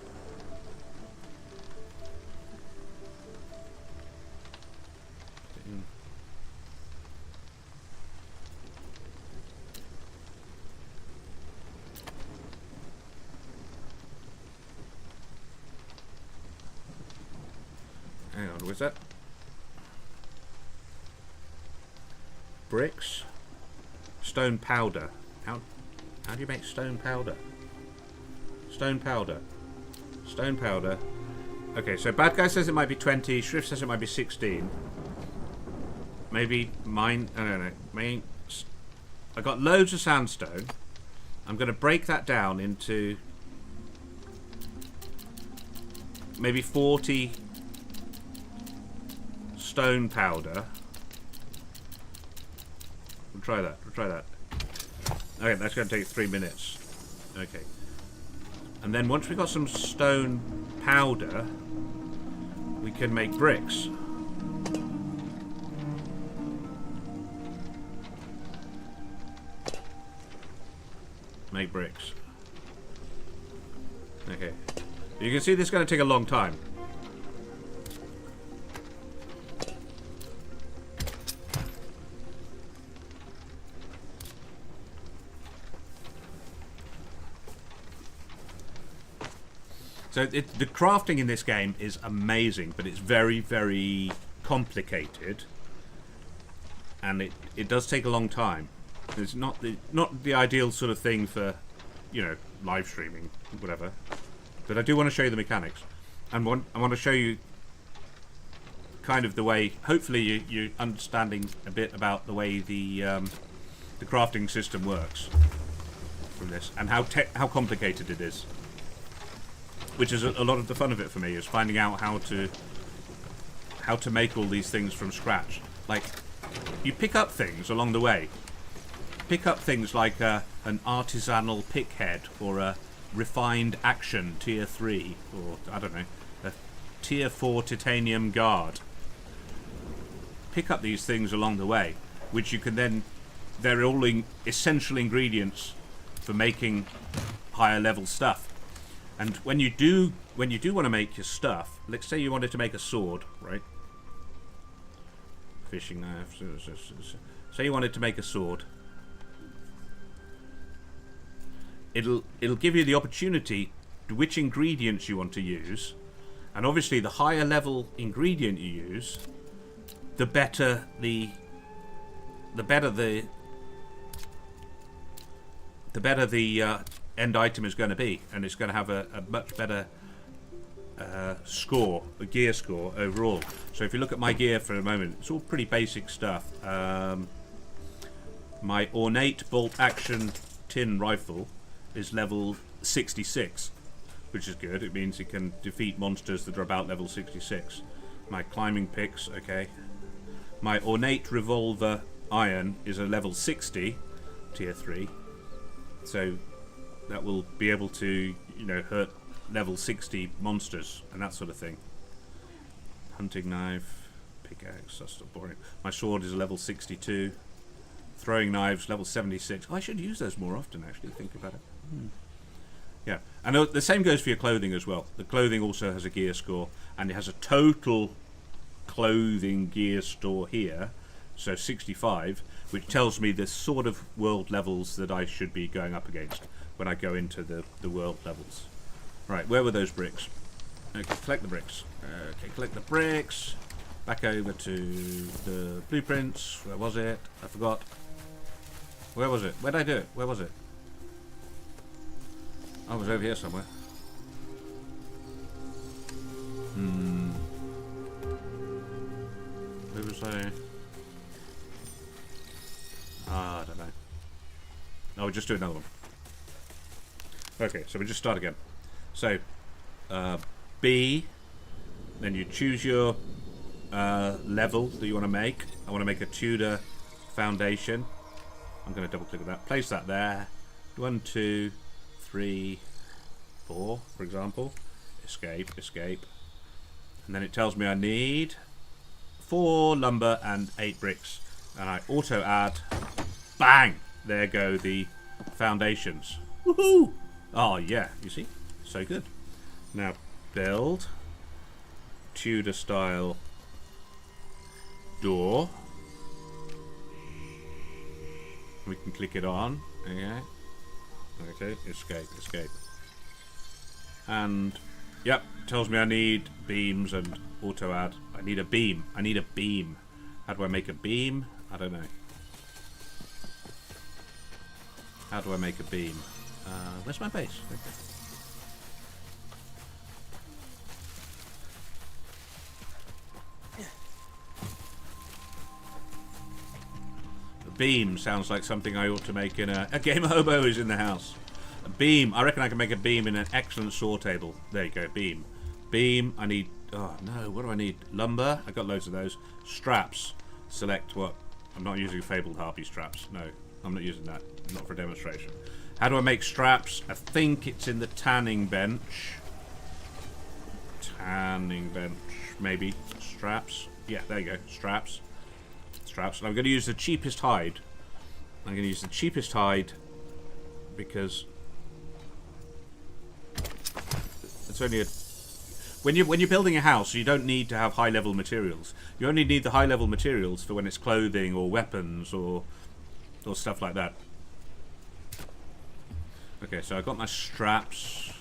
Hang on, was that? Bricks? Stone powder. How do you make stone powder? Stone powder. Stone powder. Okay, so bad guy says it might be 20. Shrift says it might be 16. Maybe mine... I don't know. I got loads of sandstone. I'm going to break that down into... maybe 40 stone powder. We'll try that. We'll try that. Okay, that's going to take 3 minutes. Okay. And then once we've got some stone powder, we can make bricks. Make bricks. Okay. You can see this is going to take a long time. So the crafting in this game is amazing, but it's very, very complicated, and it does take a long time. It's not the ideal sort of thing for, you know, live streaming, whatever. But I do want to show you the mechanics, and I want to show you kind of the way. Hopefully, you're understanding a bit about the way the crafting system works from this, and how complicated it is. Which is a lot of the fun of it for me, is finding out how to make all these things from scratch. Like, you pick up things along the way. Pick up things like an artisanal pick head, or a refined action tier 3, or I don't know, a tier 4 titanium guard. Pick up these things along the way, which you can then... they're all essential ingredients for making higher level stuff. And when you do want to make your stuff, let's say you wanted to make a sword, right? Fishing knife. Say you wanted to make a sword. It'll give you the opportunity to which ingredients you want to use, and obviously the higher level ingredient you use, the better the end item is going to be, and it's going to have a much better score, a gear score overall. So if you look at my gear for a moment, it's all pretty basic stuff. My ornate bolt action tin rifle is level 66, which is good. It means it can defeat monsters that are about level 66. My climbing picks, okay. My ornate revolver iron is a level 60, tier 3. So that will be able to, you know, hurt level 60 monsters and that sort of thing. Hunting knife, pickaxe, that's still boring. My sword is a level 62. Throwing knives, level 76. Oh, I should use those more often, actually, think about it. Yeah, and the same goes for your clothing as well. The clothing also has a gear score, and it has a total clothing gear score here, so 65, which tells me the sort of world levels that I should be going up against when I go into the world levels. Right, where were those bricks? Okay, collect the bricks. Okay, collect the bricks. Back over to the blueprints. Where was it? I forgot. Where was it? Where did I do it? Where was it? I was over here somewhere. Where was I? I don't know. No, we'll just do another one. Okay, so we just start again. So, B, then you choose your level that you want to make. I want to make a Tudor foundation. I'm going to double click on that. Place that there. 1, 2, 3, 4, for example. Escape, escape. And then it tells me I need 4 lumber and 8 bricks. And I auto add. Bang! There go the foundations. Woohoo! Oh yeah, you see? So good. Now build Tudor style door. We can click it on. Okay. Okay, escape, escape. And yep, tells me I need beams and auto add. I need a beam. I need a beam. How do I make a beam? I don't know. How do I make a beam? Where's my base? Okay. A beam sounds like something I ought to make in a game. Hobo is in the house. A beam. I reckon I can make a beam in an excellent saw table. There you go. Beam. Beam. I need. Oh no. What do I need? Lumber. I got loads of those. Straps. Select what? I'm not using fabled harpy straps. No, I'm not using that. Not for demonstration. How do I make straps? I think it's in the tanning bench. Tanning bench, maybe. Straps. Yeah, there you go. Straps. Straps. And I'm going to use the cheapest hide. I'm going to use the cheapest hide because it's only a. When you're building a house, you don't need to have high level materials. You only need the high level materials for when it's clothing or weapons or stuff like that. Okay, so I got my straps.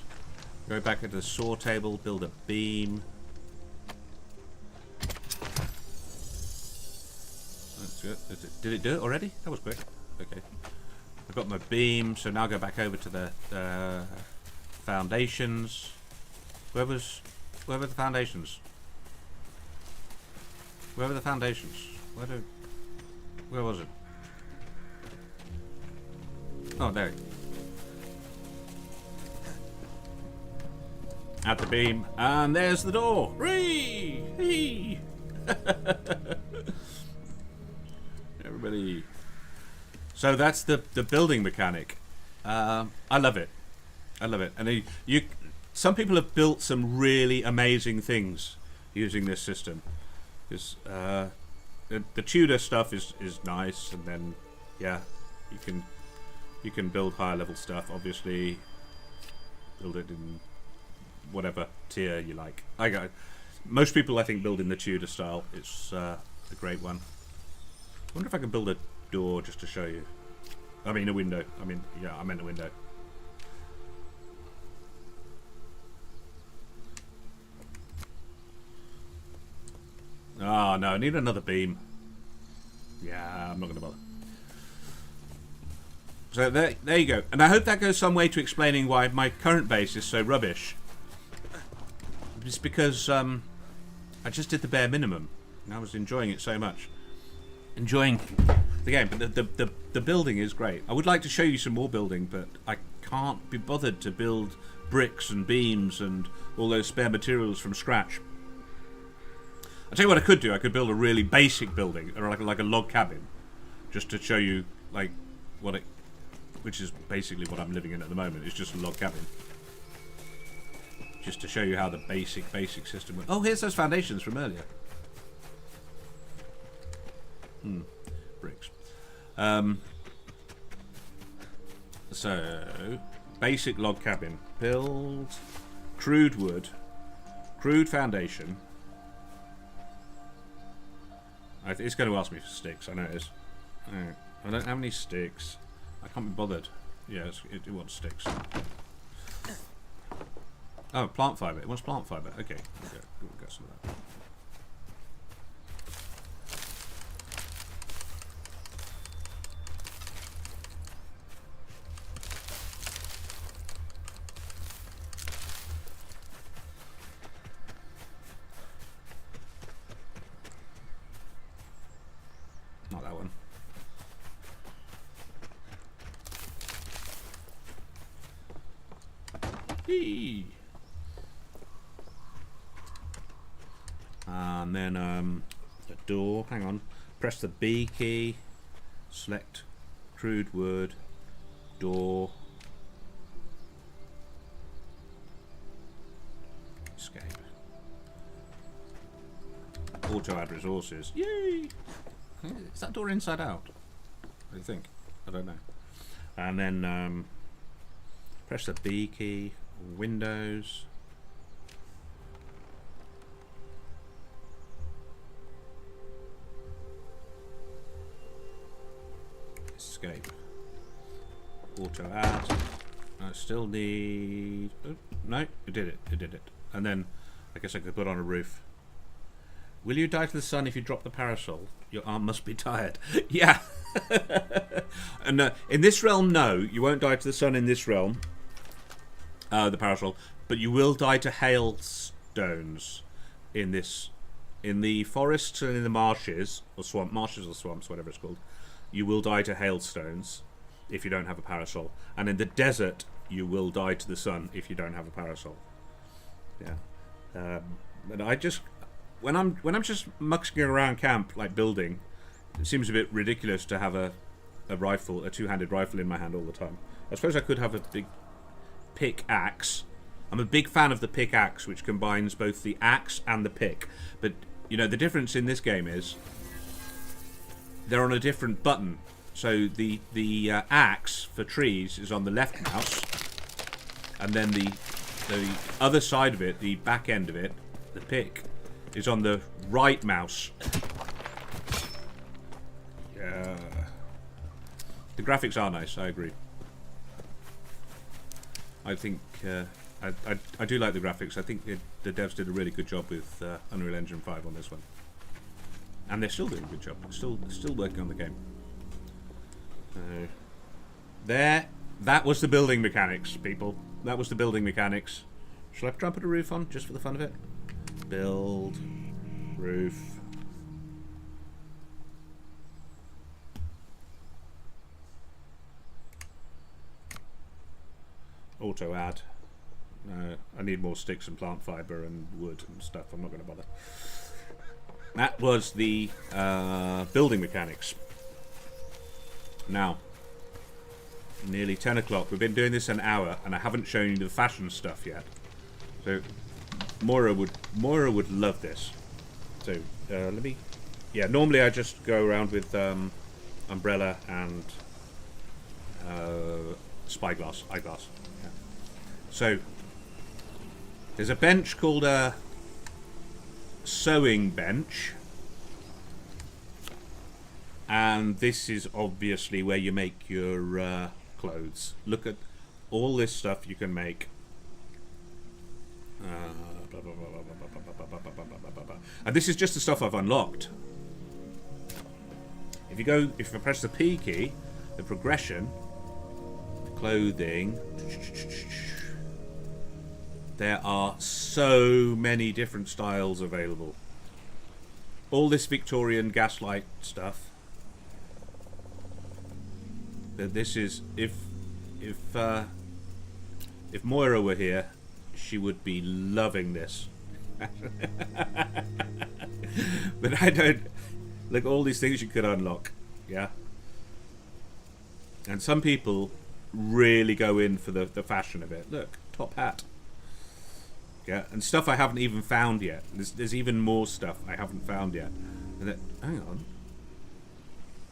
Go back into the saw table, build a beam. That's good. Did it do it already? That was quick. Okay. I've got my beam, so now go back over to the foundations. Where were the foundations? Where were the foundations? Where was it? Oh, there. Add the beam, and there's the door. Whee! Everybody. So that's the building mechanic. I love it. I love it. And some people have built some really amazing things using this system. Because the Tudor stuff is nice, and then yeah, you can build higher level stuff. Obviously, build it in whatever tier you like. Most people I think build in the Tudor style. It's a great one. I wonder if I can build a door just to show you. I mean a window. I meant a window. Oh no, I need another beam. Yeah, I'm not going to bother. So there you go. And I hope that goes some way to explaining why my current base is so rubbish. It's because I just did the bare minimum. And I was enjoying it so much. Enjoying the game. But the building is great. I would like to show you some more building, but I can't be bothered to build bricks and beams and all those spare materials from scratch. I'll tell you what I could do. I could build a really basic building, or like a log cabin, just to show you like what it, which is basically what I'm living in at the moment. It's just a log cabin, just to show you how the basic system works. Oh, here's those foundations from earlier. Bricks. So basic log cabin. Build crude wood, crude foundation. It's going to ask me for sticks. I know it is. Right. I don't have any sticks. I can't be bothered. Yeah, it wants sticks. Oh, plant fiber. It wants plant fiber. Okay. We'll get some of that. Not that one. Eee. And then the door. Hang on. Press the B key. Select crude wood. Door. Escape. Auto add resources. Yay! Is that door inside out? What do you think? I don't know. And then press the B key. Windows. Escape. Auto add. I still need... Oh, no, it did it. It did it. And then I guess I could put on a roof. Will you die to the sun if you drop the parasol? Your arm must be tired. Yeah. And in this realm, no. You won't die to the sun in this realm. The parasol. But you will die to hailstones in this. In the forests and in the marshes, or marshes or swamps, whatever it's called. You will die to hailstones if you don't have a parasol. And in the desert, you will die to the sun if you don't have a parasol. Yeah. But I just... When I'm just mucking around camp, like building, it seems a bit ridiculous to have a rifle, a two-handed rifle in my hand all the time. I suppose I could have a big pickaxe. I'm a big fan of the pickaxe, which combines both the axe and the pick. But, you know, the difference in this game is they're on a different button. So the axe for trees is on the left mouse, and then the other side of it, the back end of it, the pick, is on the right mouse. Yeah. The graphics are nice, I agree. I think I do like the graphics. I think the devs did a really good job with Unreal Engine 5 on this one, and they're still doing a good job. Still working on the game. That was the building mechanics, people. That was the building mechanics. Shall I try and put a roof on just for the fun of it? Build roof. Auto add. I need more sticks and plant fiber and wood and stuff. I'm not going to bother. That was the building mechanics. Now, nearly 10 o'clock. We've been doing this an hour, and I haven't shown you the fashion stuff yet. So, Moira would love this. So, let me... Yeah, normally I just go around with umbrella and eyeglass. Yeah. So, there's a bench called a sewing bench. And this is obviously where you make your clothes. Look at all this stuff you can make. And this is just the stuff I've unlocked. If I press the P key, the progression, clothing, there are so many different styles available. All this Victorian gaslight stuff. This is if Moira were here, she would be loving this. But I don't. Look, all these things you could unlock, yeah. And some people really go in for the fashion of it. Look, top hat. Yeah, and stuff I haven't even found yet. There's even more stuff I haven't found yet. And then, hang on.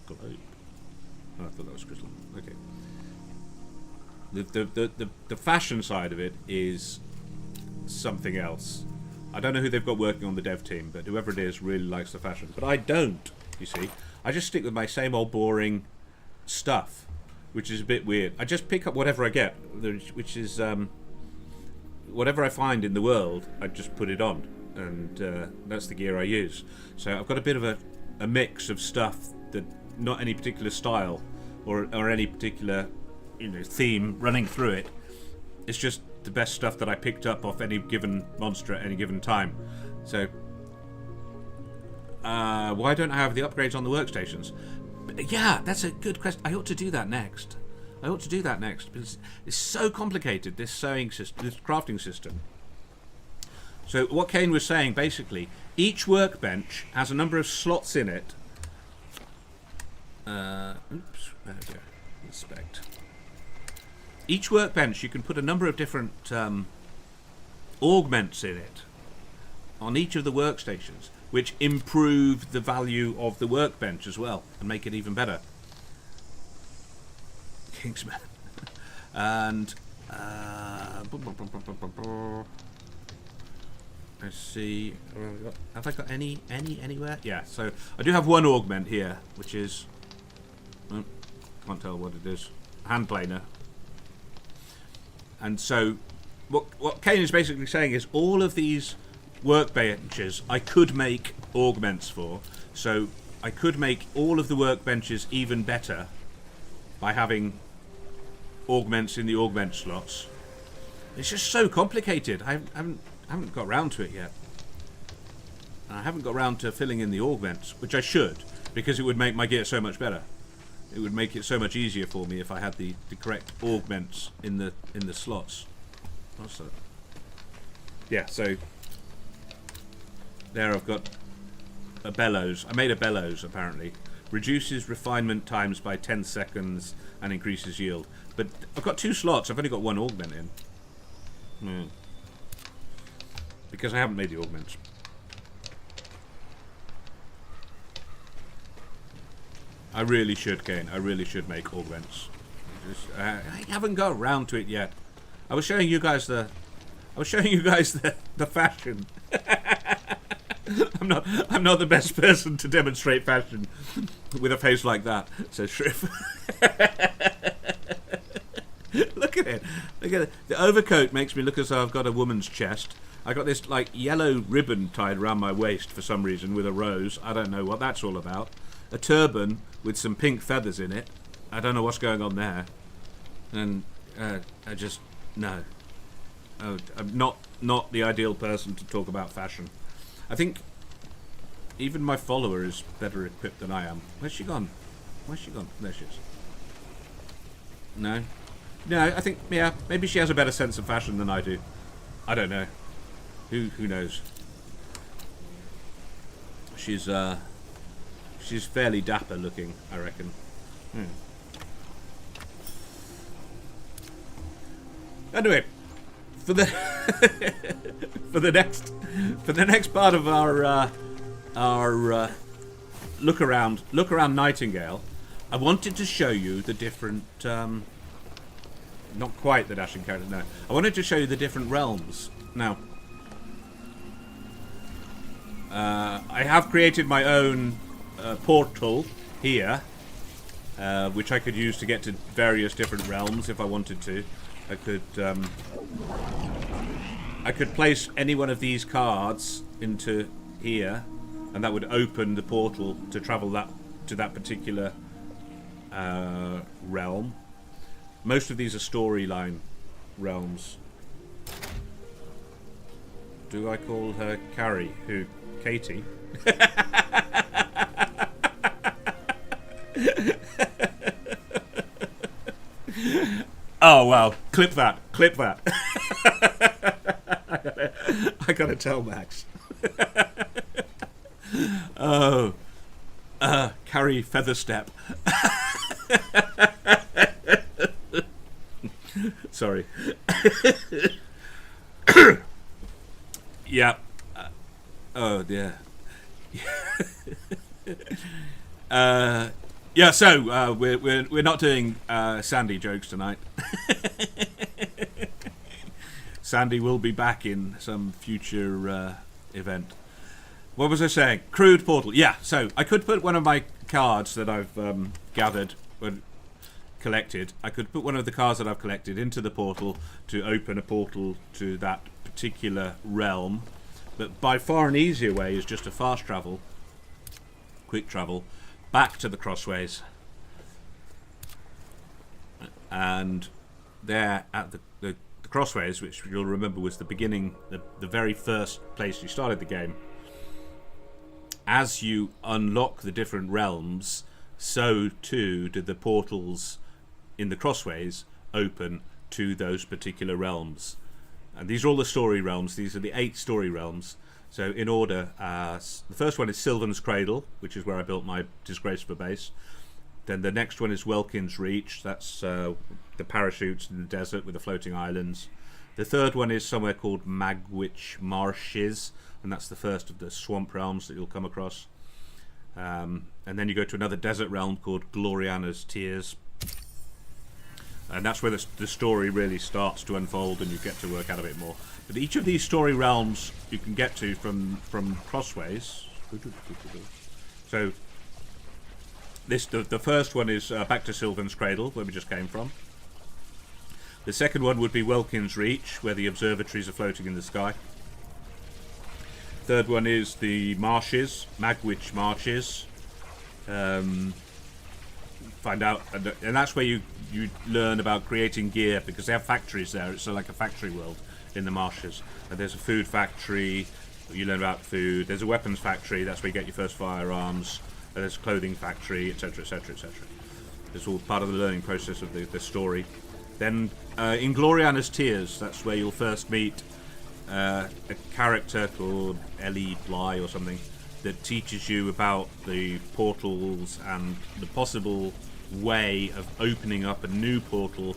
Globe. Oh, I thought that was crystal. Okay. The fashion side of it is something else. I don't know who they've got working on the dev team, but whoever it is really likes the fashion. But I don't, you see. I just stick with my same old boring stuff, which is a bit weird. I just pick up whatever I get, which is whatever I find in the world, I just put it on, and that's the gear I use. So I've got a bit of a mix of stuff that not any particular style or any particular theme running through it. It's just the best stuff that I picked up off any given monster at any given time. So why don't I have the upgrades on the workstations? Yeah, that's a good question. I ought to do that next. Because it's so complicated, this sewing system, this crafting system. So what Kane was saying, basically, each workbench has a number of slots in it. Oops, there we go. Inspect. Each workbench, you can put a number of different augments in it on each of the workstations, which improve the value of the workbench as well and make it even better. Kingsman. And let's see, have I got any anywhere? Yeah, so I do have one augment here, which is, can't tell what it is, hand planer. And so what Kane is basically saying is all of these workbenches I could make augments for. So I could make all of the workbenches even better by having augments in the augment slots. It's just so complicated. I haven't got around to it yet. I haven't got around to filling in the augments, which I should, because it would make my gear so much better. It would make it so much easier for me if I had the correct augments in the slots. What's that? Yeah, so there I've got a bellows. I made a bellows, apparently. Reduces refinement times by 10 seconds and increases yield. But I've got 2 slots. I've only got 1 augment in. Because I haven't made the augments. I really should, Kane. I really should make augments. I haven't got around to it yet. I was showing you guys the fashion. I'm not the best person to demonstrate fashion with a face like that, says Shriff. Look at it. Look at it. The overcoat makes me look as though I've got a woman's chest. I got this like yellow ribbon tied around my waist for some reason with a rose. I don't know what that's all about. A turban with some pink feathers in it. I don't know what's going on there. And I just no. Oh, I'm not the ideal person to talk about fashion. I think even my follower is better equipped than I am. Where's she gone? Where's she gone? There she is. No. No, I think, yeah, maybe she has a better sense of fashion than I do. I don't know. Who knows? She's fairly dapper looking, I reckon. Anyway, for the for the next part of our look around Nightingale, I wanted to show you the different not quite the dashing character, no. I wanted to show you the different realms. Now, I have created my own portal here, which I could use to get to various different realms if I wanted to. I could place any one of these cards into here, and that would open the portal to travel to that particular realm. Most of these are storyline realms. Do I call her Carrie? Who? Katie? Oh wow! Clip that! Clip that! I gotta tell Max. Oh, Carrie Featherstep. Sorry. Yeah. Oh dear. Yeah. So we're not doing Sandy jokes tonight. Sandy will be back in some future event. What was I saying? Crude portal. Yeah. So I could put one of my cards that I've gathered. collected, I could put one of the cards that I've collected into the portal to open a portal to that particular realm. But by far an easier way is just a fast travel, quick travel, back to the Crossways. And there at the Crossways, which you'll remember was the beginning, the very first place you started the game, as you unlock the different realms, so too did the portals in the Crossways open to those particular realms. And these are all the story realms. These are the 8 story realms. So in order, the first one is Sylvan's Cradle, which is where I built my Disgraceful base. Then the next one is Welkin's Reach. That's the parachutes in the desert with the floating islands. The third one is somewhere called Magwitch Marshes, and that's the first of the swamp realms that you'll come across. And then you go to another desert realm called Gloriana's Tears. And that's where the story really starts to unfold and you get to work out a bit more. But each of these story realms you can get to from Crossways. So the first one is back to Sylvan's Cradle, where we just came from. The second one would be Welkin's Reach, where the observatories are floating in the sky. Third one is the Marshes, Magwitch Marshes. Find out, and that's where you learn about creating gear, because they have factories there. It's like a factory world in the marshes. And there's a food factory, you learn about food. There's a weapons factory, that's where you get your first firearms. And there's a clothing factory, etc, etc, etc. It's all part of the learning process of the story. Then in Gloriana's Tears, that's where you'll first meet a character called Ellie Bly or something that teaches you about the portals and the possible way of opening up a new portal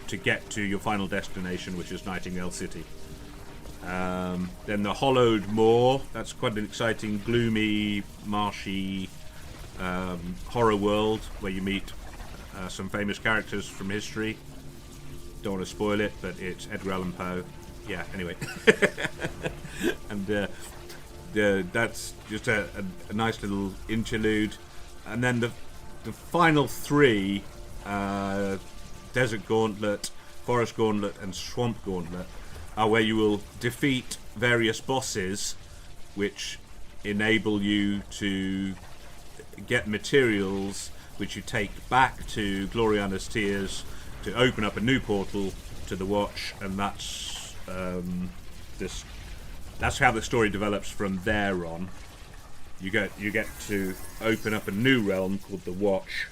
to get to your final destination, which is Nightingale City. Then the Hollowed Moor, that's quite an exciting, gloomy, marshy horror world where you meet some famous characters from history. Don't want to spoil it, but it's Edgar Allan Poe. Yeah, anyway. And that's just a nice little interlude. And then the final 3, Desert Gauntlet, Forest Gauntlet and Swamp Gauntlet, are where you will defeat various bosses which enable you to get materials which you take back to Gloriana's Tears to open up a new portal to the Watch, and that's how the story develops from there on. You get to open up a new realm called the Watch,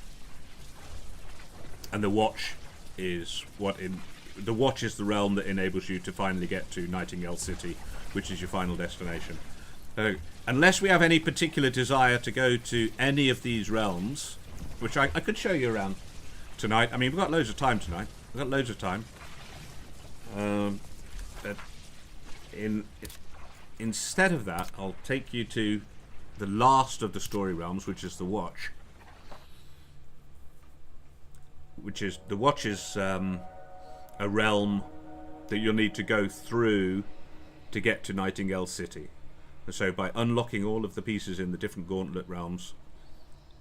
and the Watch is the realm that enables you to finally get to Nightingale City, which is your final destination. So, unless we have any particular desire to go to any of these realms, which I could show you around tonight. I mean, we've got loads of time tonight. We've got loads of time. But instead of that, I'll take you to the last of the story realms, which is the Watch. The Watch is a realm that you'll need to go through to get to Nightingale City. And so by unlocking all of the pieces in the different Gauntlet realms,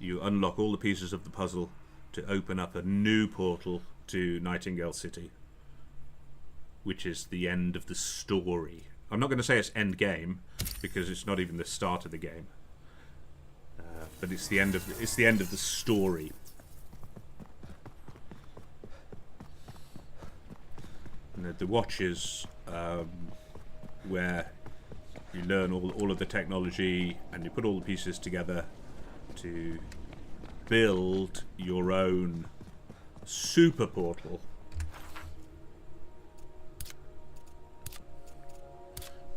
you unlock all the pieces of the puzzle to open up a new portal to Nightingale City, which is the end of the story. I'm not going to say it's end game, because it's not even the start of the game. But it's the end of the story. And the Watch is where you learn all of the technology, and you put all the pieces together to build your own super portal,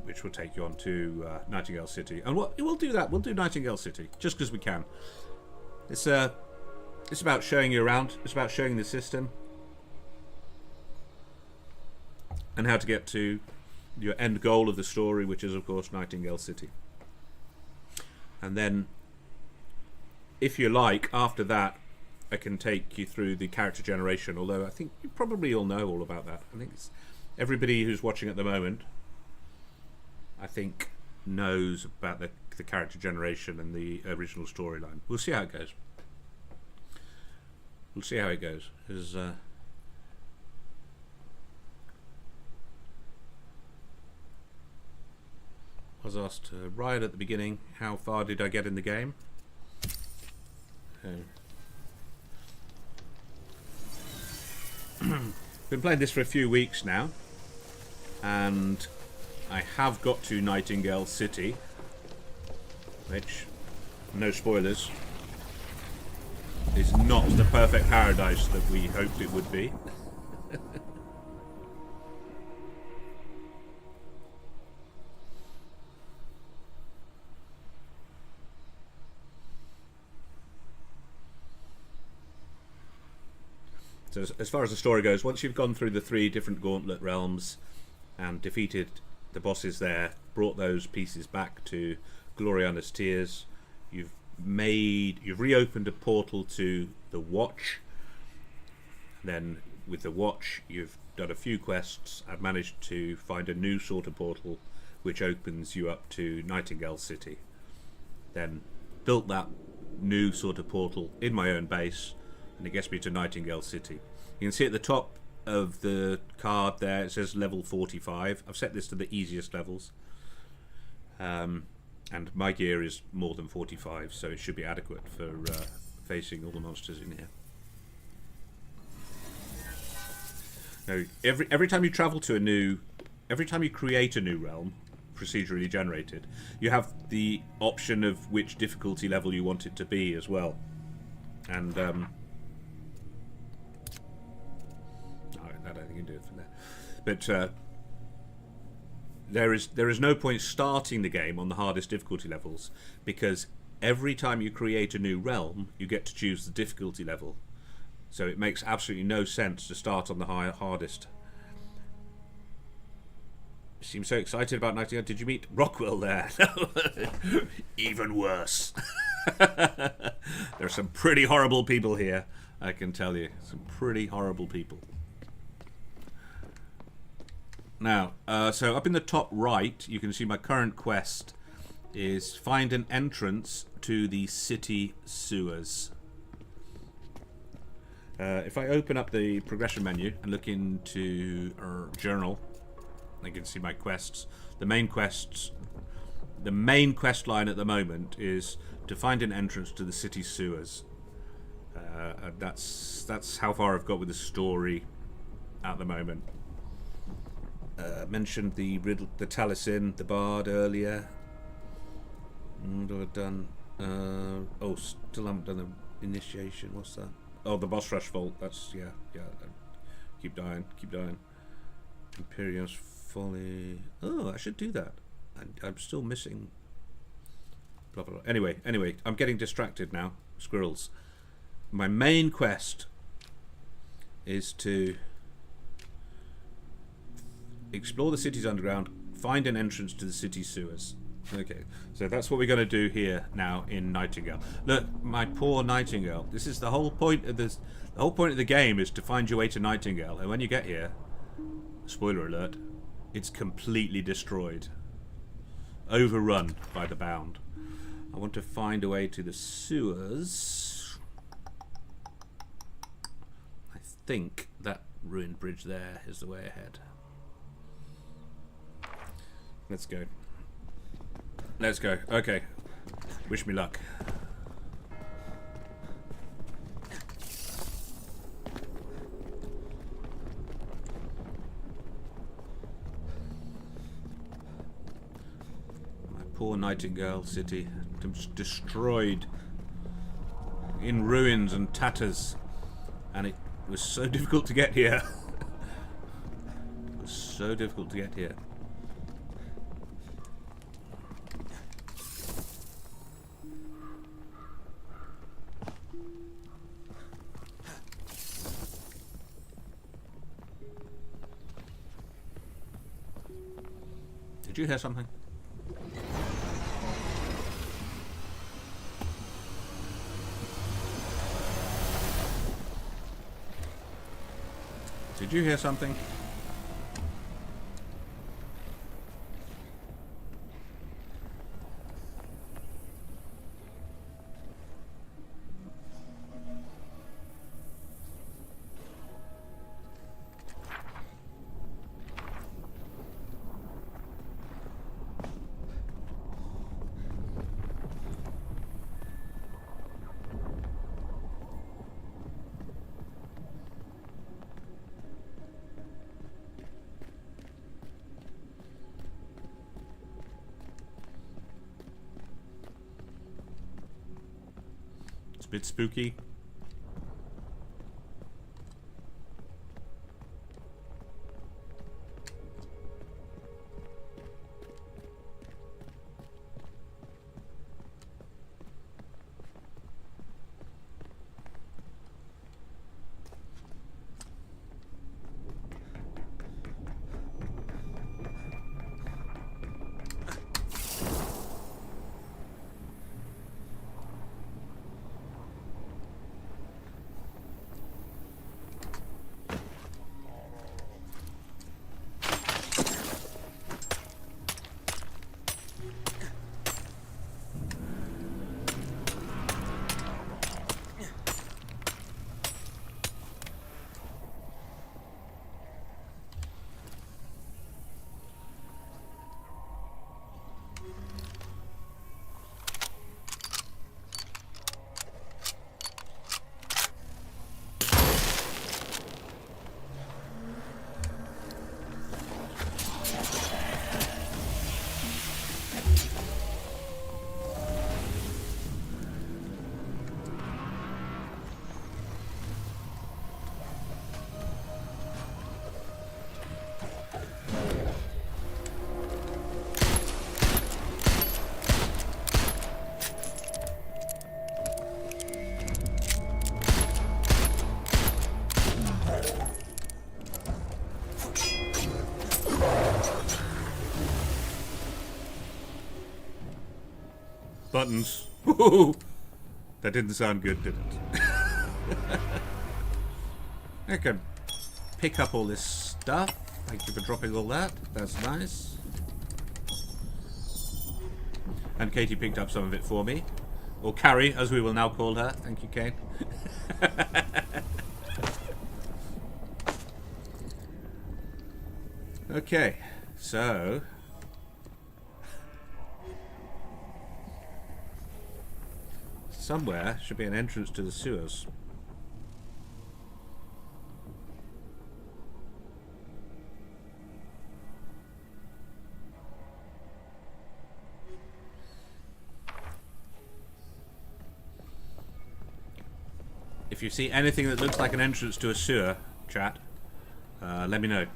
which will take you on to Nightingale City. And we'll do that. We'll do Nightingale City just because we can. It's about showing you around. It's about showing the system and how to get to your end goal of the story, which is of course Nightingale City. And then, if you like, after that, I can take you through the character generation, although I think you probably all know all about that. I think everybody who's watching at the moment, I think, knows about the character generation and the original storyline. We'll see how it goes. We'll see how it goes. I was asked right at the beginning, how far did I get in the game? Been playing this for a few weeks now, and I have got to Nightingale City, which, no spoilers, is not the perfect paradise that we hoped it would be. So as far as the story goes, once you've gone through the 3 different Gauntlet realms and defeated the bosses there, brought those pieces back to Gloriana's Tears, you've reopened a portal to the Watch. Then with the Watch, you've done a few quests and managed to find a new sort of portal which opens you up to Nightingale City. Then built that new sort of portal in my own base, and it gets me to Nightingale City. You can see at the top of the card there, it says level 45. I've set this to the easiest levels. And my gear is more than 45, so it should be adequate for facing all the monsters in here. Now, every time you travel to every time you create a new realm, procedurally generated, you have the option of which difficulty level you want it to be as well. And I don't think you can do it from there. But there is no point starting the game on the hardest difficulty levels, because every time you create a new realm, you get to choose the difficulty level. So it makes absolutely no sense to start on the hardest. You seem so excited about Nightingale. Did you meet Rockwell there? Even worse. There are some pretty horrible people here, I can tell you. Some pretty horrible people. Now, so up in the top right, you can see my current quest is find an entrance to the city sewers. If I open up the progression menu and look into our journal, I can see my quests. The main quest line at the moment is to find an entrance to the city sewers. That's how far I've got with the story at the moment. Mentioned the riddle, the Taliesin, the Bard earlier. What have I done? Still haven't done the initiation. What's that? Oh, the boss rush vault. That's yeah. Keep dying. Imperium's Folly. Oh, I should do that. I'm still missing. Blah blah blah. Anyway, I'm getting distracted now. Squirrels. My main quest is to explore the city's underground, find an entrance to the city sewers. Okay, so that's what we're going to do here now in Nightingale. Look, my poor Nightingale. This is the whole point of this. The whole point of the game is to find your way to Nightingale, and when you get here, spoiler alert, it's completely destroyed, overrun by the Bound. I want to find a way to the sewers. I think that ruined bridge there is the way ahead. Let's go. Okay. Wish me luck. My poor Nightingale City. Destroyed. In ruins and tatters. And it was so difficult to get here. It was so difficult to get here. Did you hear something? Did you hear something? bit spooky. Buttons. Woohoo! That didn't sound good, did it? I can pick up all this stuff. Thank you for dropping all that. That's nice. And Katie picked up some of it for me. Or Carrie, as we will now call her. Thank you, Kate. Okay, so... somewhere should be an entrance to the sewers. If you see anything that looks like an entrance to a sewer, chat, let me know.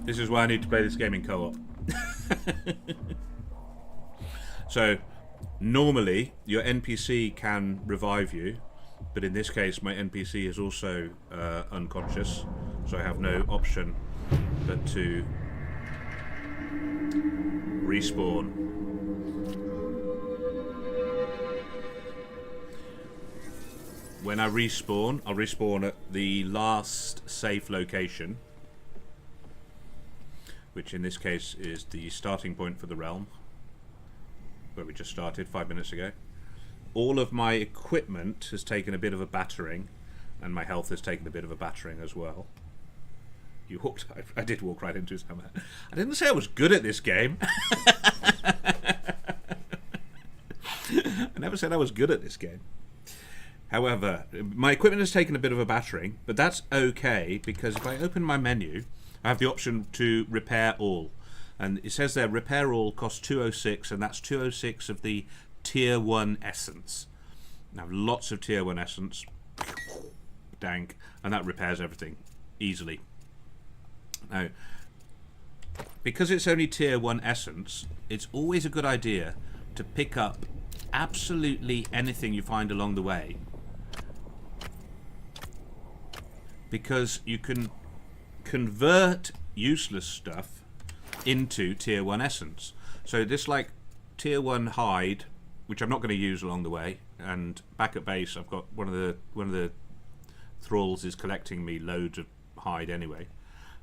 This is why I need to play this game in co-op. So, normally, your NPC can revive you, but in this case, my NPC is also unconscious, so I have no option but to respawn. When I respawn, I'll respawn at the last safe location, which in this case is the starting point for the realm, where we just started 5 minutes ago. All of my equipment has taken a bit of a battering, and my health has taken a bit of a battering as well. You walked. I did walk right into his hammer. I didn't say I was good at this game. I never said I was good at this game. However, my equipment has taken a bit of a battering, but that's okay because if I open my menu, I have the option to repair all. And it says there, repair all costs 206, and that's 206 of the tier 1 essence. Now, lots of tier 1 essence. Dank. And that repairs everything easily. Now, because it's only tier 1 essence, it's always a good idea to pick up absolutely anything you find along the way. Because you can convert useless stuff into tier 1 essence. So this like tier 1 hide, which I'm not going to use along the way, and back at base I've got one of the thralls is collecting me loads of hide anyway.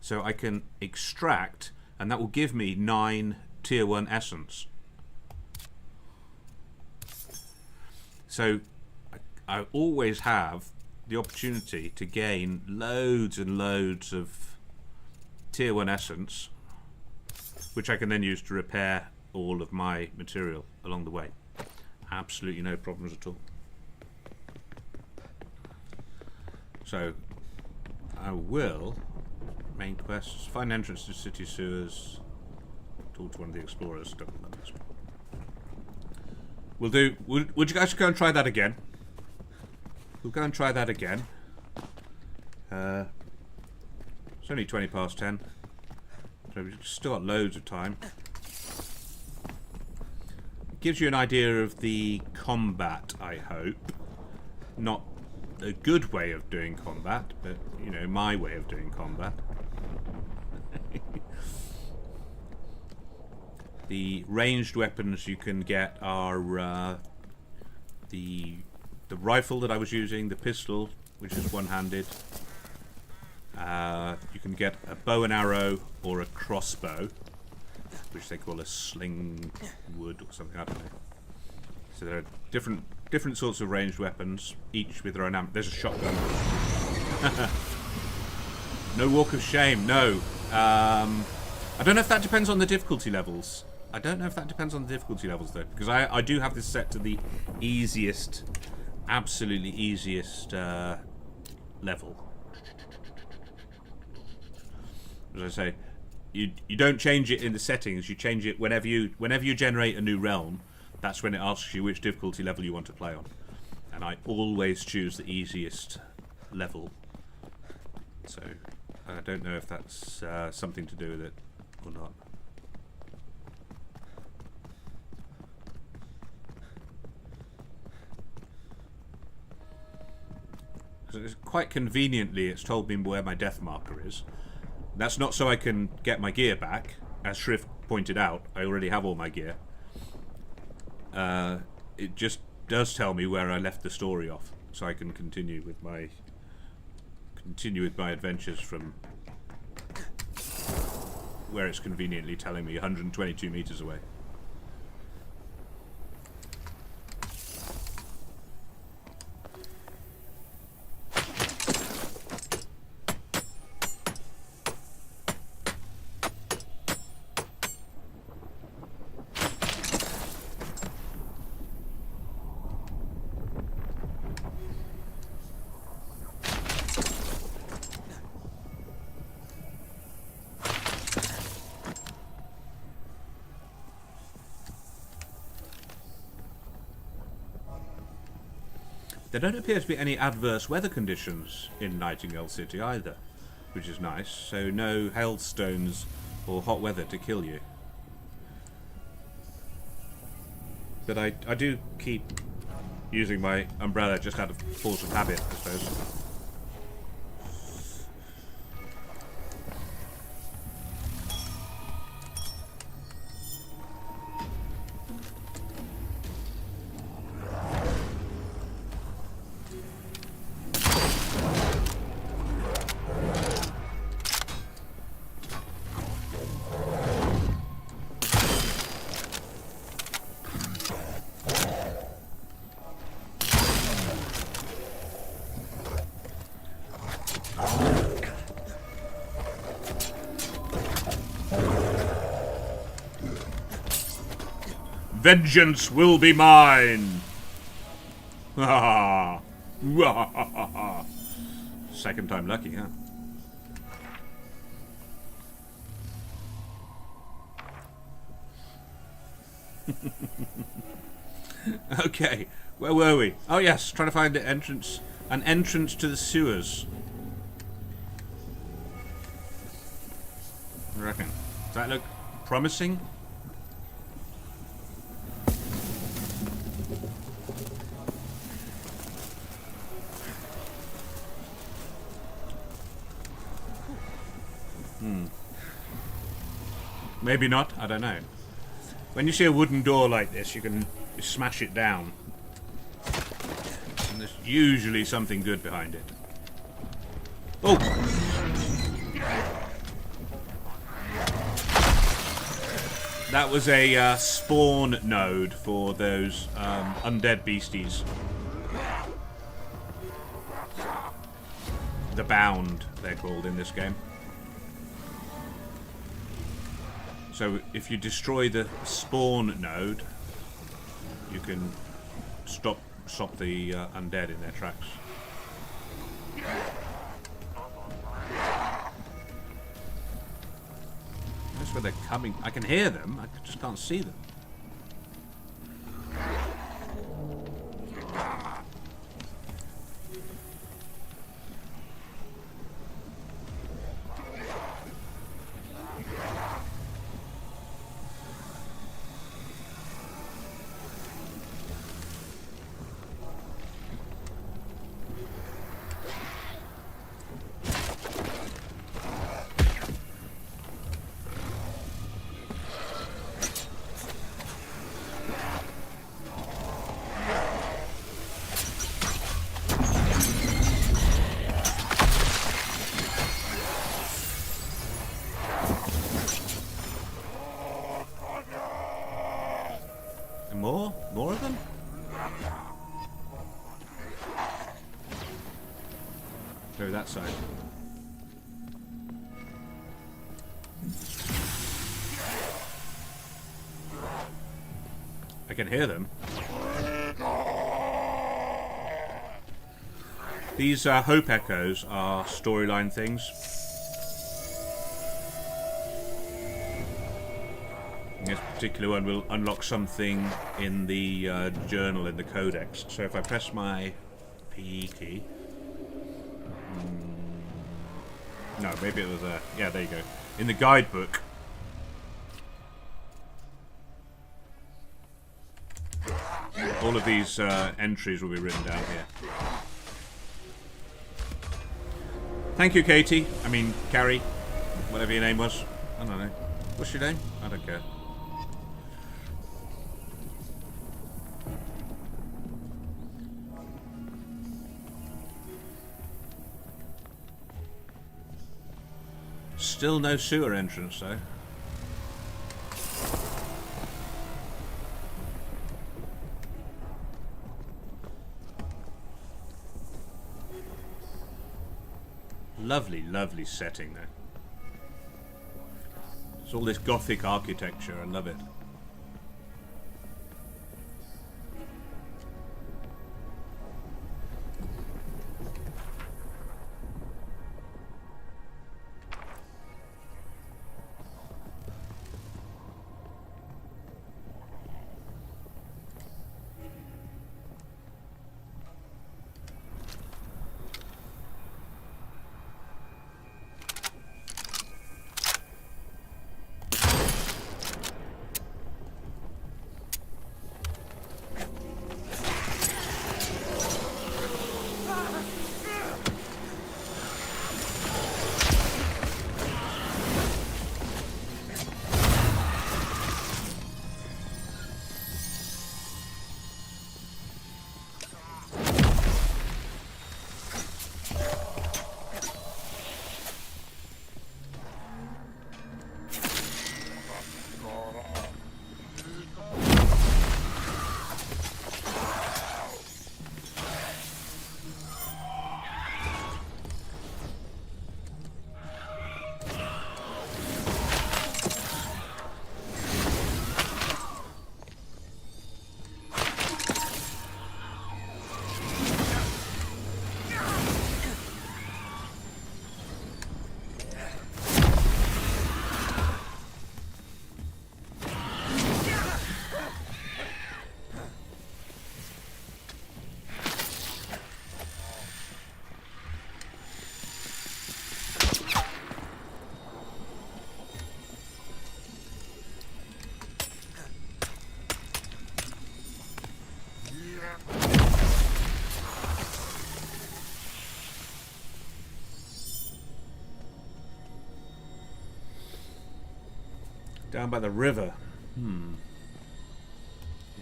So I can extract, and that will give me 9 tier 1 essence. So I always have the opportunity to gain loads and loads of tier 1 essence, which I can then use to repair all of my material along the way. Absolutely no problems at all. So I will main quests, find entrance to city sewers, talk to one of the explorers, stuff like that. We'll do. Would you guys go and try that again? We'll go and try that again. It's only 20 past 10, so we've still got loads of time. It gives you an idea of the combat, I hope. Not a good way of doing combat, but, you know, my way of doing combat. The ranged weapons you can get are the rifle that I was using, the pistol, which is one-handed. You can get a bow and arrow or a crossbow, which they call a sling wood or something, I don't know. So there are different sorts of ranged weapons, each with their own there's a shotgun. No walk of shame, no. I don't know if that depends on the difficulty levels. I don't know if that depends on the difficulty levels though, because I do have this set to the easiest, absolutely easiest level. As I say, you don't change it in the settings. You change it whenever you generate a new realm. That's when it asks you which difficulty level you want to play on, and I always choose the easiest level. So I don't know if that's something to do with it or not. It's quite conveniently, it's told me where my death marker is. That's not so I can get my gear back. As Shrift pointed out, I already have all my gear. It just does tell me where I left the story off, so I can continue with my adventures from where it's conveniently telling me 122 meters away. There don't appear to be any adverse weather conditions in Nightingale City either, which is nice, so no hailstones or hot weather to kill you. But I do keep using my umbrella just out of force of habit, I suppose. Vengeance will be mine. Second time lucky, huh? Okay, where were we? Oh yes, trying to find the entrance, an entrance to the sewers. I reckon. Does that look promising? Maybe not, I don't know. When you see a wooden door like this, you can smash it down. And there's usually something good behind it. Oh! That was a spawn node for those undead beasties. The Bound, they're called in this game. So if you destroy the spawn node, you can stop the undead in their tracks. That's where they're coming. I can hear them, I just can't see them. More of them? Go that side. I can hear them. These hope echoes are storyline things. This particular one will unlock something in the journal, in the codex. So if I press my P key... no, maybe it was there. Yeah, there you go. In the guidebook... all of these entries will be written down here. Thank you, Katie. I mean, Carrie. Whatever your name was. I don't know. What's your name? I don't care. Still no sewer entrance, though. Lovely, lovely setting, though. It's all this Gothic architecture. I love it. Down by the river.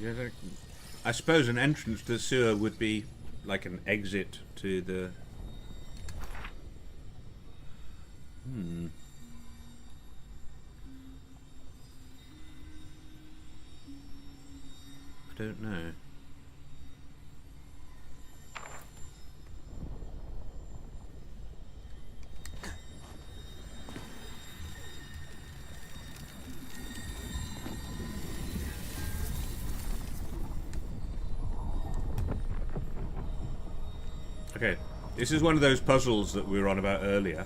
Yeah, I suppose an entrance to the sewer would be like an exit to the... I don't know. Okay, this is one of those puzzles that we were on about earlier.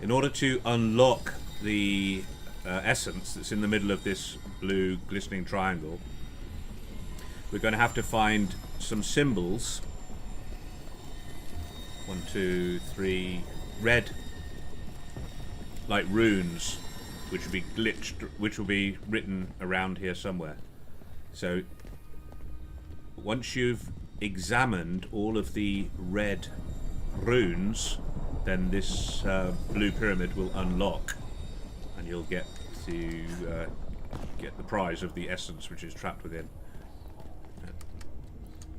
In order to unlock the essence that's in the middle of this blue glistening triangle, we're going to have to find some symbols. 1, 2, 3, red, like runes, which will be glitched, which will be written around here somewhere. So once you've examined all of the red runes, then this blue pyramid will unlock, and you'll get to get the prize of the essence which is trapped within.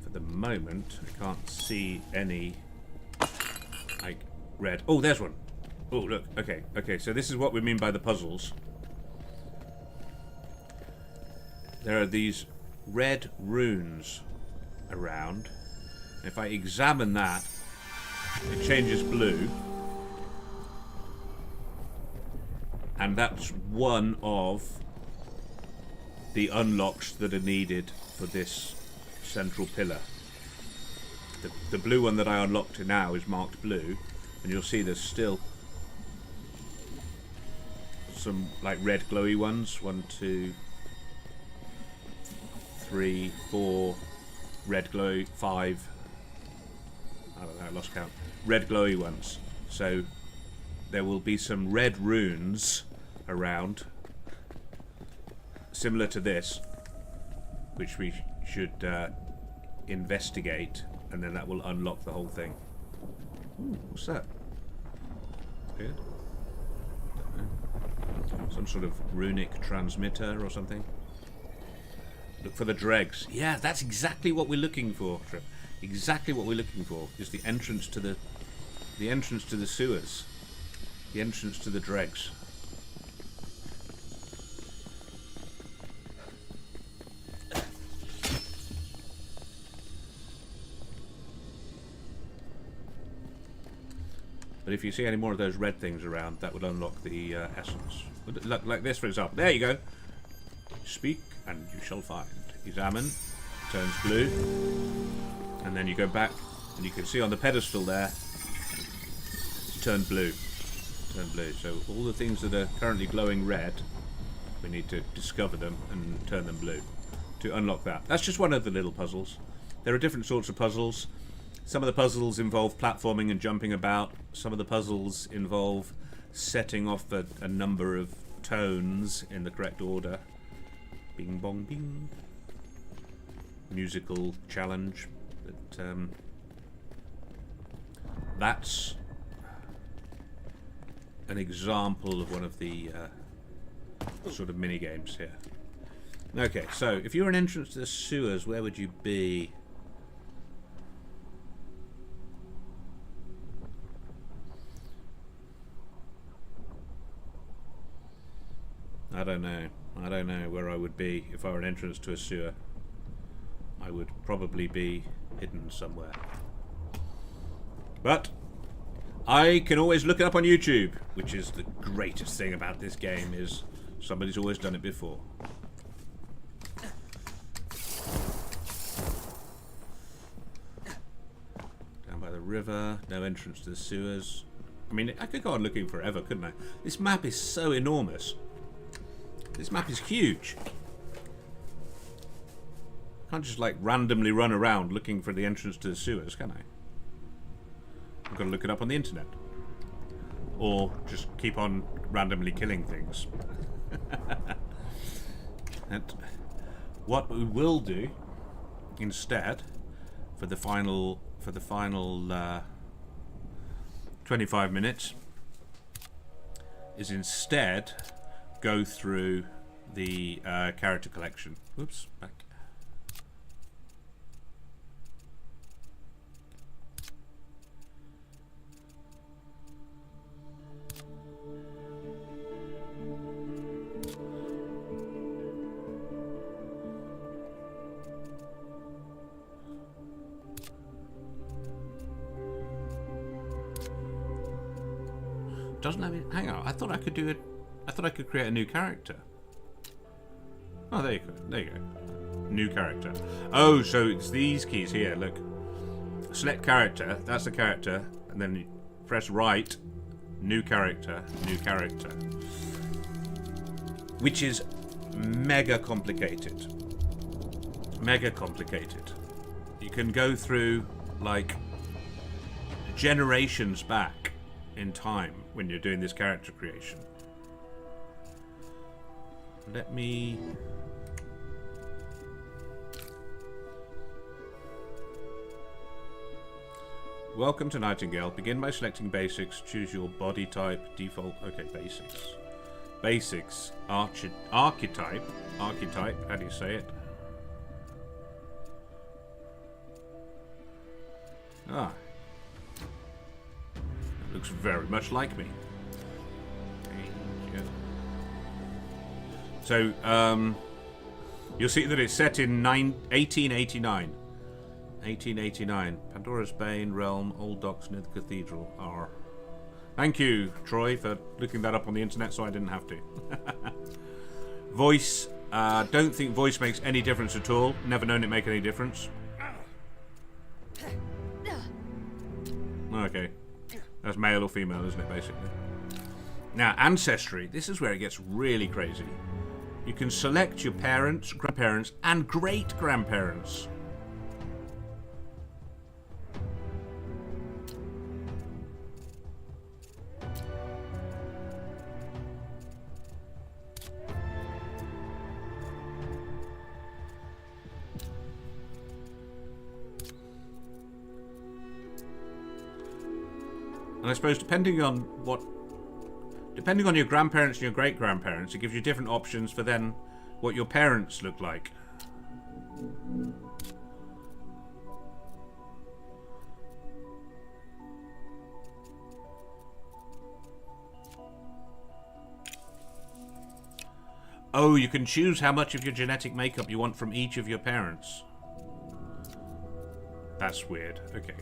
For the moment, I can't see any like red. Oh, there's one. Oh, look. Okay, okay. So this is what we mean by the puzzles. There are these red runes around. If I examine that, it changes blue, and that's one of the unlocks that are needed for this central pillar. The blue one that I unlocked now is marked blue, and you'll see there's still some like red glowy ones. 1, 2, 3, 4 red glowy, 5. I don't know, I lost count. Red glowy ones. So there will be some red runes around, similar to this, which we should investigate, and then that will unlock the whole thing. Ooh, what's that? Weird. Don't know. Some sort of runic transmitter or something. Look for the dregs. Yeah, that's exactly what we're looking for, Trip. Exactly what we're looking for is the entrance to the sewers, the entrance to the dregs. But if you see any more of those red things around, that would unlock the essence. Like this, for example. There you go. Speak and you shall find. Examine. Turns blue. And then you go back and you can see on the pedestal there, it's turned blue. Turned blue. So all the things that are currently glowing red, we need to discover them and turn them blue to unlock that. That's just one of the little puzzles. There are different sorts of puzzles. Some of the puzzles involve platforming and jumping about. Some of the puzzles involve setting off a number of tones in the correct order. Bing bong bing. Musical challenge. But that's an example of one of the sort of mini games here. Okay, so if you were an entrance to the sewers, where would you be? I don't know. I don't know where I would be if I were an entrance to a sewer. I would probably be hidden somewhere. But I can always look it up on YouTube, which is the greatest thing about this game, is somebody's always done it before. Down by the river, no entrance to the sewers. I mean, I could go on looking forever, couldn't I? This map is so enormous. This map is huge. I can't just like randomly run around looking for the entrance to the sewers, can I? I've got to look it up on the internet. Or just keep on randomly killing things. And what we will do instead for the final 25 minutes is instead go through the character collection. Whoops, back. Doesn't have it. Hang on, I thought I could do it. I thought I could create a new character. Oh, there you go. There you go. New character. Oh, so it's these keys here. Look. Select character. That's the character. And then you press right. New character. New character. Which is mega complicated. Mega complicated. You can go through, like, generations back in time when you're doing this character creation. Let me... Welcome to Nightingale. Begin by selecting basics. Choose your body type, default. Okay, basics. Basics. Archetype. Archetype. How do you say it? Ah. That looks very much like me. So, you'll see that it's set in 1889. 1889. Pandora's Bane, Realm, Old Docks near the Cathedral are. Thank you, Troy, for looking that up on the internet so I didn't have to. Voice. Don't think voice makes any difference at all. Never known it make any difference. Okay. That's male or female, isn't it, basically? Now, ancestry. This is where it gets really crazy. You can select your parents, grandparents, and great-grandparents. And I suppose depending on your grandparents and your great-grandparents, it gives you different options for then what your parents look like. Oh, you can choose how much of your genetic makeup you want from each of your parents. That's weird. Okay.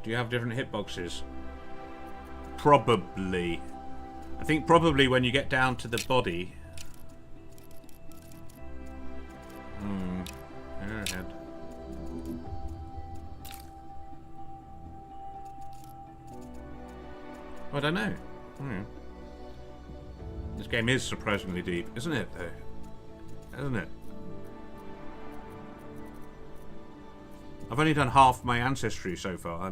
Do you have different hitboxes? Probably. I think probably when you get down to the body. Airhead. I don't know. This game is surprisingly deep, isn't it, though? Isn't it? I've only done half my ancestry so far,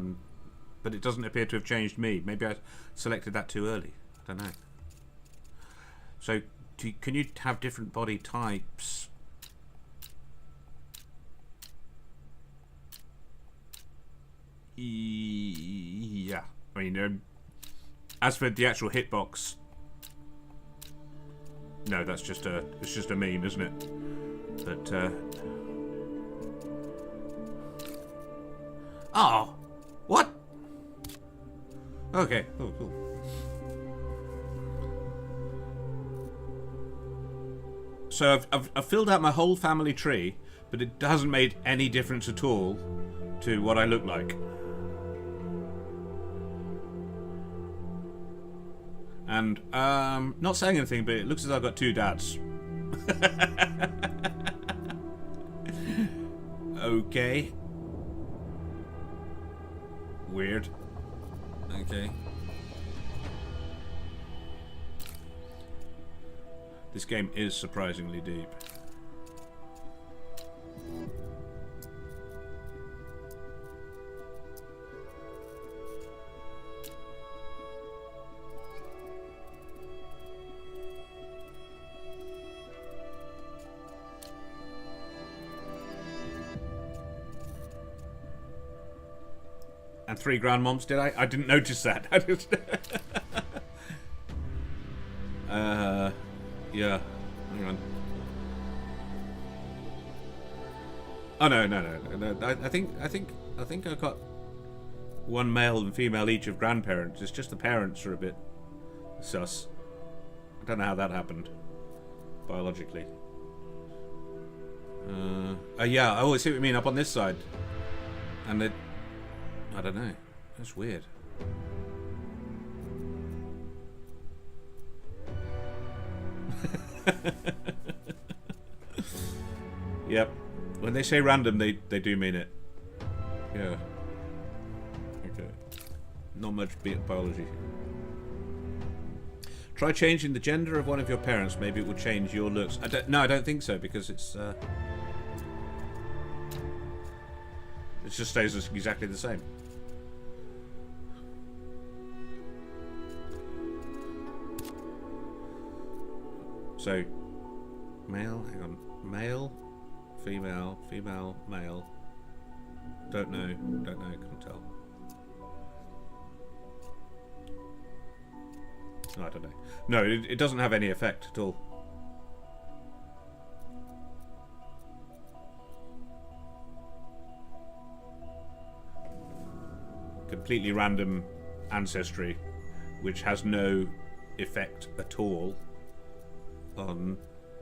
but it doesn't appear to have changed me. Maybe I selected that too early. I don't know. So, can you have different body types? Yeah. I mean, as for the actual hitbox, no, it's just a meme, isn't it? But oh, what? Okay, cool. So I've filled out my whole family tree, but it hasn't made any difference at all to what I look like. And not saying anything, but it looks as though I've got 2 dads. Okay. Weird. Okay. This game is surprisingly deep. And 3 grandmoms, did I? I didn't notice that. I just yeah. Hang on. Oh no. I think I've got 1 male and female each of grandparents. It's just the parents are a bit sus. I don't know how that happened biologically. Yeah, I always see what you mean up on this side, and it. I don't know. That's weird. Yep. When they say random, they do mean it. Yeah. Okay. Not much biology. Try changing the gender of one of your parents. Maybe it will change your looks. No, I don't think so, because it's it just stays exactly the same. So, male, hang on, male, female, male. Don't know, couldn't tell. No, I don't know. No, it doesn't have any effect at all. Completely random ancestry, which has no effect at all on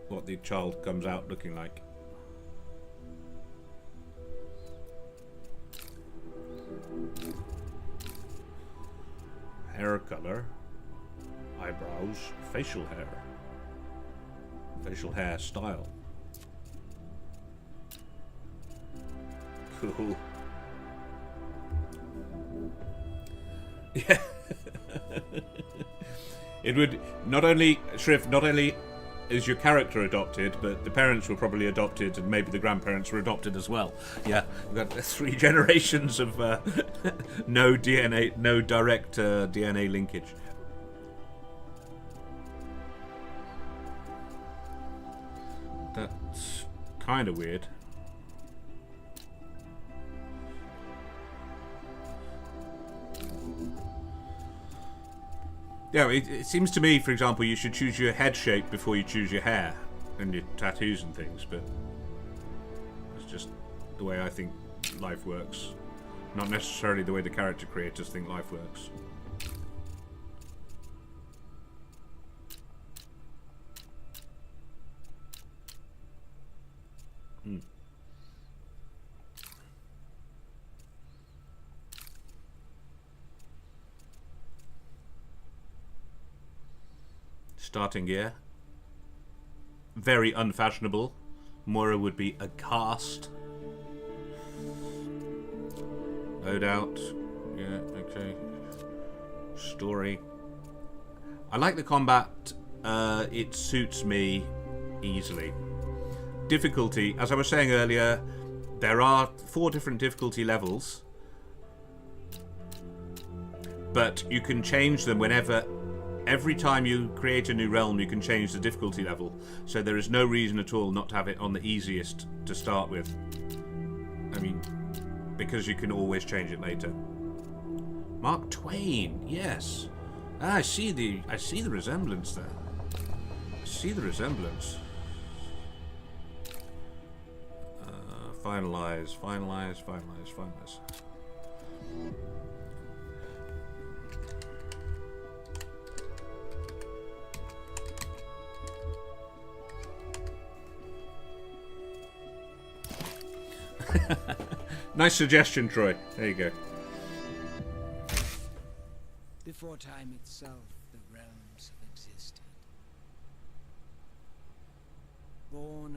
what the child comes out looking like. Hair color, eyebrows, facial hair style. Cool. Yeah. It would not only is your character adopted, but the parents were probably adopted, and maybe the grandparents were adopted as well. Yeah, we've got 3 generations of no DNA, no direct DNA linkage. That's kind of weird. Yeah, it seems to me, for example, you should choose your head shape before you choose your hair and your tattoos and things, but it's just the way I think life works. Not necessarily the way the character creators think life works. Starting gear. Very unfashionable. Moira would be aghast. No doubt. Yeah, okay. Story. I like the combat. It suits me easily. Difficulty. As I was saying earlier, there are 4 different difficulty levels. But you can change them whenever... Every time you create a new realm, you can change the difficulty level. So there is no reason at all not to have it on the easiest to start with. I mean, because you can always change it later. Mark Twain, yes. I see the resemblance there. I see the resemblance. Finalize. Nice suggestion, Troy. There you go. Before time itself, the realms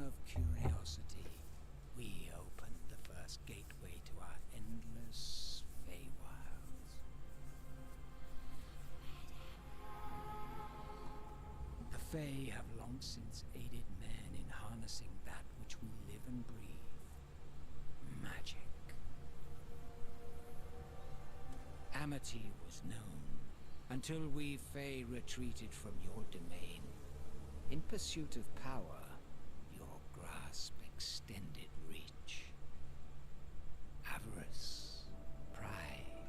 of curiosity, we opened the first gateway to our endless Fae Wilds. The Fae have long since aided man in harnessing that which we live and breathe. Magic. Amity was known until we Fae retreated from your domain. In pursuit of power, your grasp extended reach. Avarice, pride,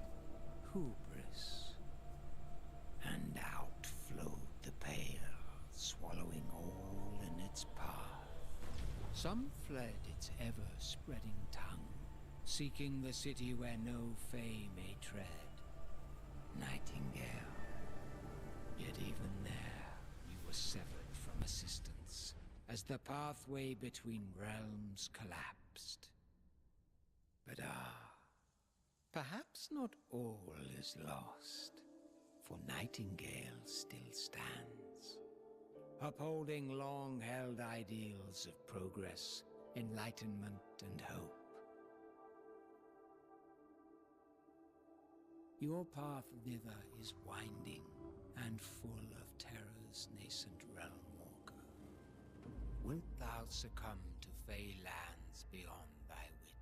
hubris, and out flowed the Pale, swallowing all in its path. Some fled its ever-spreading tongue, seeking the city where no Fae may tread. Nightingale. Yet even there, you were severed from assistance, as the pathway between realms collapsed. But perhaps not all is lost, for Nightingale still stands, upholding long-held ideals of progress, enlightenment, and hope. Your path thither is winding and full of terror's nascent realm walker. Wilt thou succumb to Fae lands beyond thy wit?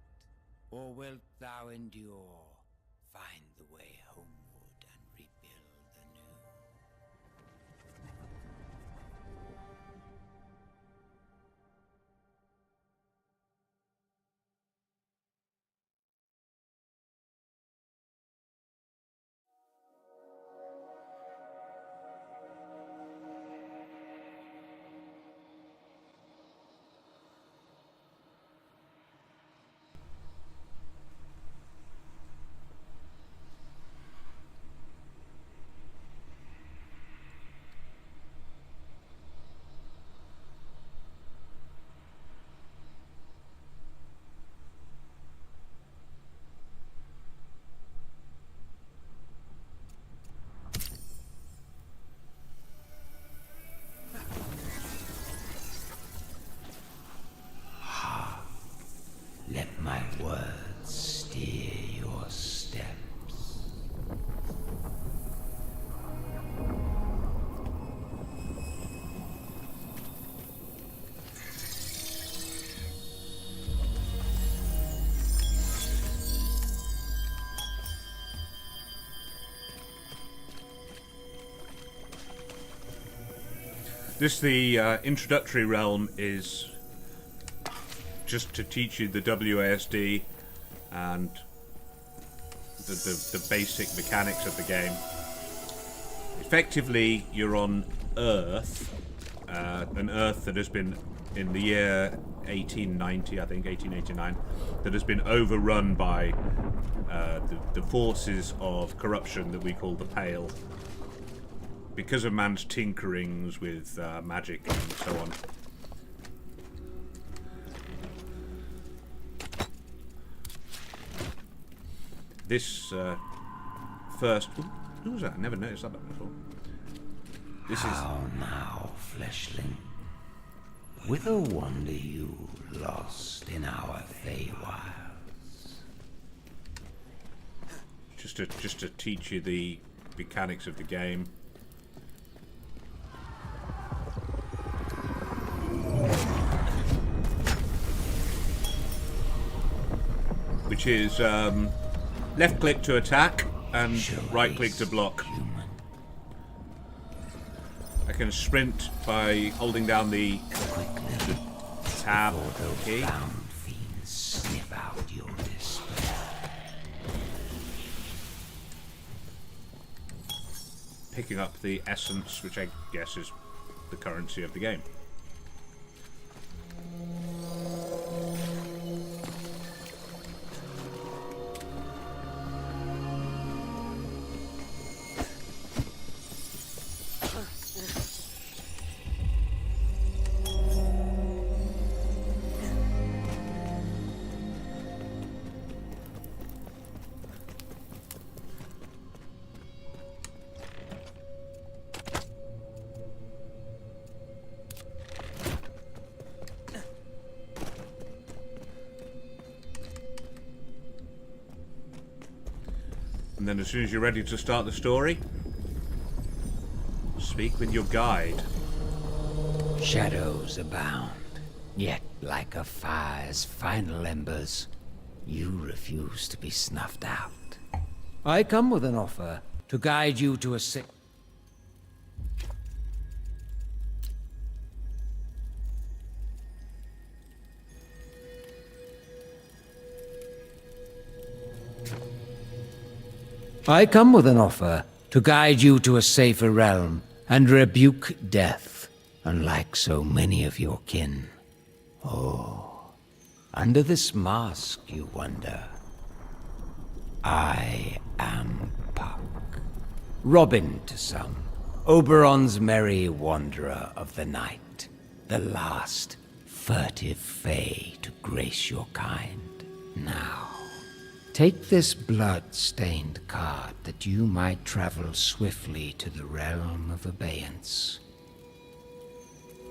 Or wilt thou endure, find the way homeward and rebuild anew? Let my words steer your steps. The introductory realm is just to teach you the WASD and the basic mechanics of the game. Effectively, you're on Earth, an Earth that has been, in the year 1890, I think, 1889, that has been overrun by the forces of corruption that we call the Pale, because of man's tinkerings with magic and so on. This first... Who was that? I never noticed that before. This How now, fleshling? Whither wander you, lost in our Fae Wilds? Just to teach you the mechanics of the game. Which is left click to attack and right click to block. I can sprint by holding down the tab key. Sniff out your despair. Picking up the essence, which I guess is the currency of the game. And then as soon as you're ready to start the story, speak with your guide. Shadows abound, yet like a fire's final embers, you refuse to be snuffed out. I come with an offer to guide you to a I come with an offer to guide you to a safer realm and rebuke death, unlike so many of your kin. Oh, under this mask, you wonder. I am Puck. Robin to some, Oberon's merry wanderer of the night, the last furtive Fae to grace your kind. Now, take this blood-stained card that you might travel swiftly to the realm of abeyance.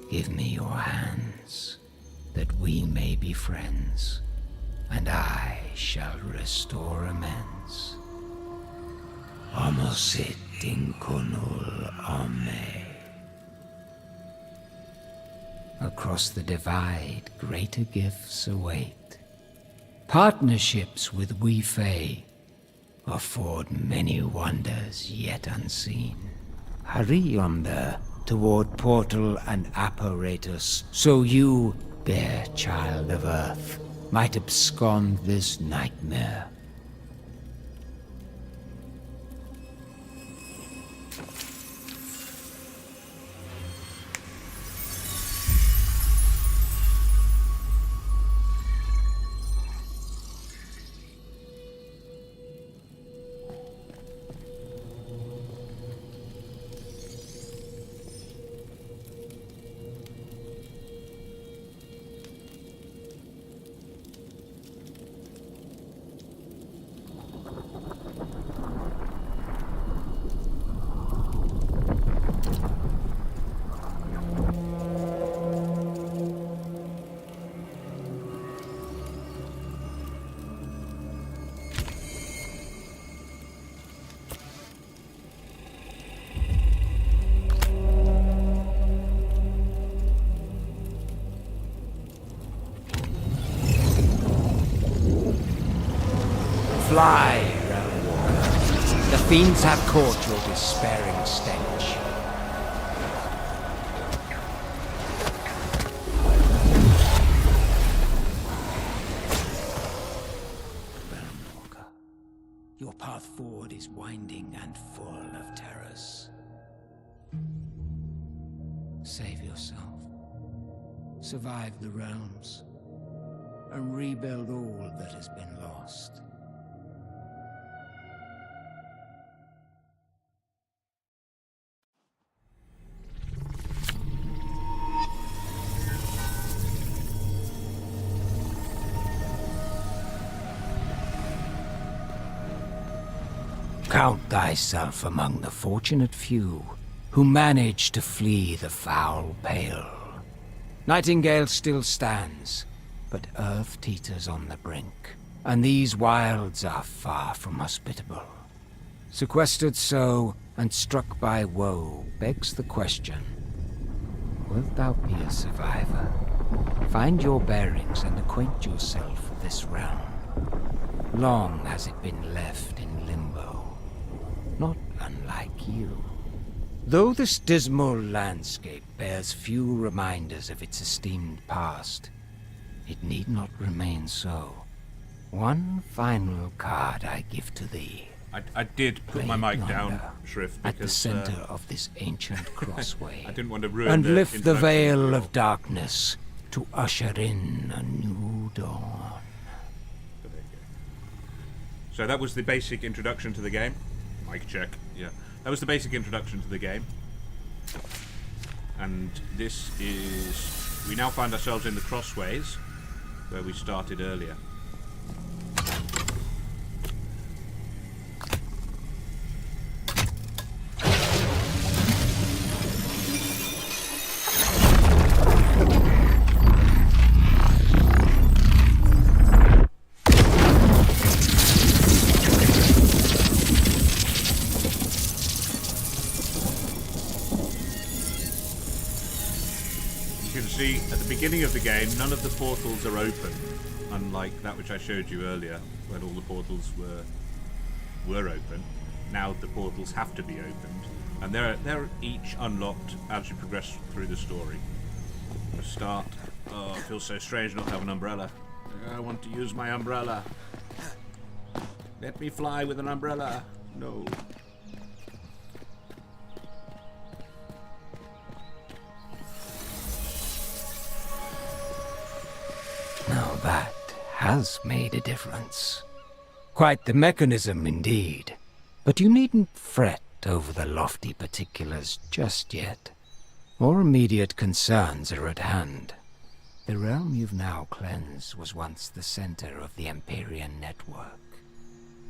Give me your hands, that we may be friends, and I shall restore amends. Homosit inconul ame. Across the divide, greater gifts await. Partnerships with we Fae afford many wonders yet unseen. Hurry yonder toward portal and apparatus, so you, bare child of Earth, might abscond this nightmare. Fly, realm walker. The fiends have caught your despairing stench. Realm walker, your path forward is winding and full of terrors. Save yourself. Survive the realms. And rebuild all that has been lost. Count thyself among the fortunate few who manage to flee the foul pale. Nightingale still stands, but Earth teeters on the brink, and these wilds are far from hospitable. Sequestered so, and struck by woe, begs the question, wilt thou be a survivor? Find your bearings and acquaint yourself with this realm. Long has it been left in limbo, not unlike you. Though this dismal landscape bears few reminders of its esteemed past, it need not remain so. One final card I give to thee. I did put my mic down, Shrift, because at the center of this ancient crossway. I didn't want to ruin and the lift the veil introduction. of darkness to usher in a new dawn. So that was the basic introduction to the game. Mic check. Yeah. That was the basic introduction to the game. And this is... We now find ourselves in the Crossways, where we started earlier. actually, at the beginning of the game, none of the portals are open, unlike that which I showed you earlier, when all the portals were open. Now the portals have to be opened, and they're each unlocked as you progress through the story. Start. Oh, it feels so strange not to have an umbrella. I want to use my umbrella. Let me fly with an umbrella. No. Now that has made a difference. Quite the mechanism indeed. But you needn't fret over the lofty particulars just yet. More immediate concerns are at hand. The realm you've now cleansed was once the center of the Empyrean network.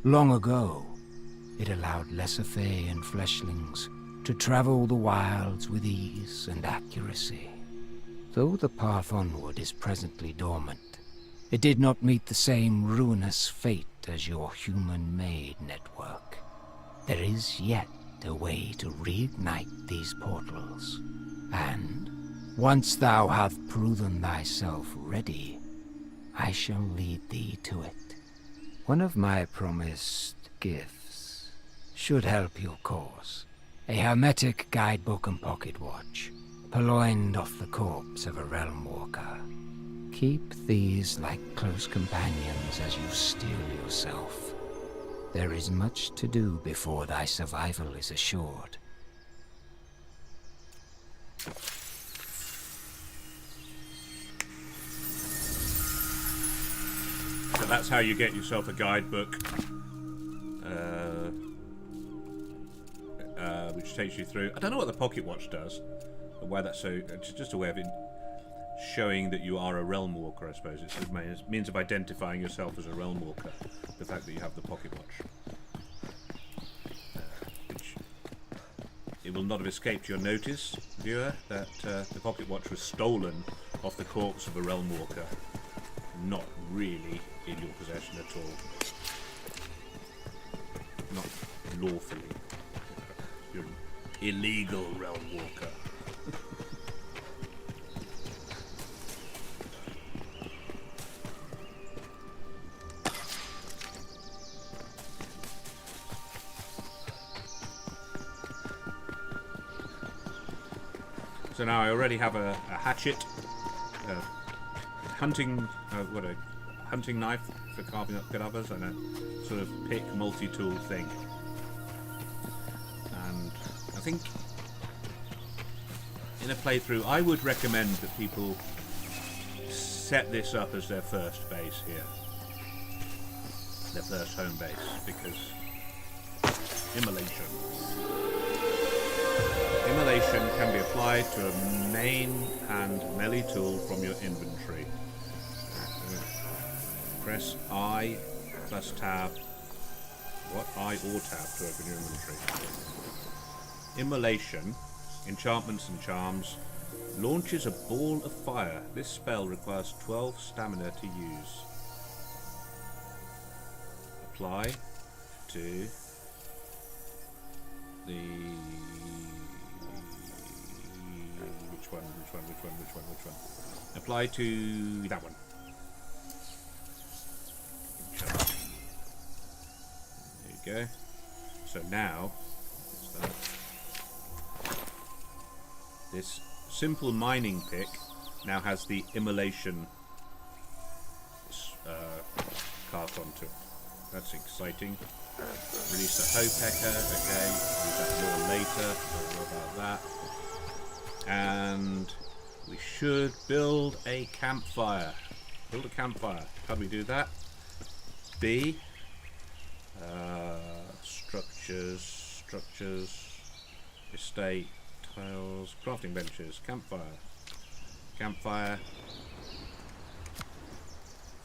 Long ago, it allowed lesser Fae and fleshlings to travel the wilds with ease and accuracy. Though the path onward is presently dormant, it did not meet the same ruinous fate as your human-made network. There is yet a way to reignite these portals, and once thou hast proven thyself ready, I shall lead thee to it. One of my promised gifts should help your cause. A hermetic guidebook and pocket watch, purloined off the corpse of a realm walker. Keep these like close companions as you steel yourself. There is much to do before thy survival is assured. So that's how you get yourself a guidebook, which takes you through. I don't know what the pocket watch does, or why that's so. It's just a way of showing that you are a realm walker, I suppose. It's a means of identifying yourself as a realm walker. The fact that you have the pocket watch, which it will not have escaped your notice, viewer, that the pocket watch was stolen off the corpse of a realm walker. Not really in your possession at all. Not lawfully. You're an illegal realm walker. So now I already have a hatchet, hunting knife for carving up cadavers, and a sort of pick multi-tool thing. And I think in a playthrough I would recommend that people set this up as their first base here, their first home base, because Immolation can be applied to a main and melee tool from your inventory. Press I plus tab. What? I or tab to open your inventory. Immolation, enchantments and charms, launches a ball of fire. This spell requires 12 stamina to use. Apply to the... Which one? Apply to that one. There you go. So now, this simple mining pick now has the immolation cast onto it. That's exciting. Release the hoe pecker. Okay, use that more later. Don't worry about that. And we should build a campfire. Build a campfire. How do we do that? B. Structures. Estate. Tiles. Crafting benches. Campfire. If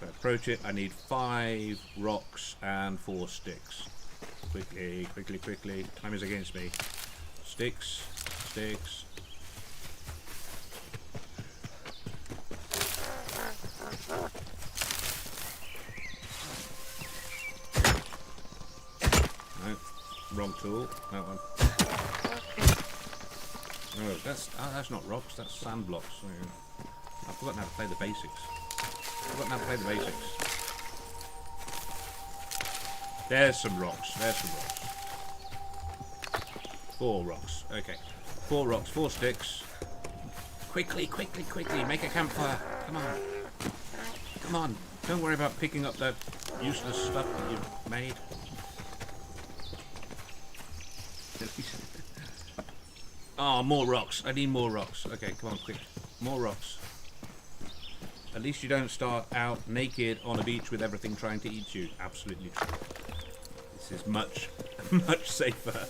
I approach it, I need 5 rocks and 4 sticks. Quickly. Time is against me. Sticks. No, wrong tool. That one. No, that's not rocks. That's sand blocks. forgotten how to play the basics. Forgotten how to play the basics. There's some rocks. There's some rocks. 4 rocks. Okay. 4 rocks, 4 sticks. Quickly, quickly, quickly. Make a campfire. Come on. Come on. Don't worry about picking up that useless stuff that you've made. Oh, more rocks. I need more rocks. Okay, come on, quick. More rocks. At least you don't start out naked on a beach with everything trying to eat you. Absolutely true. This is much, much safer.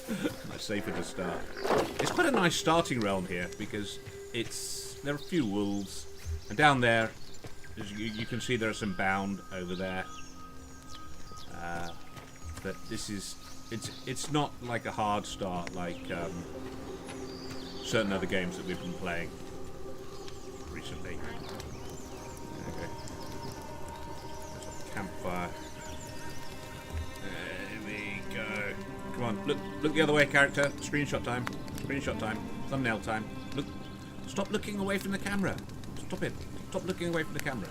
Much safer to start. It's quite a nice starting realm here because there are a few wolves, and down there, as you can see, there are some bound over there. But this is it's not like a hard start like certain other games that we've been playing recently. Okay. There's a campfire. There we go. Come on, look the other way, character. Screenshot time. Screenshot time. Thumbnail time. Look. Stop looking away from the camera. Stop it. Stop looking away from the camera.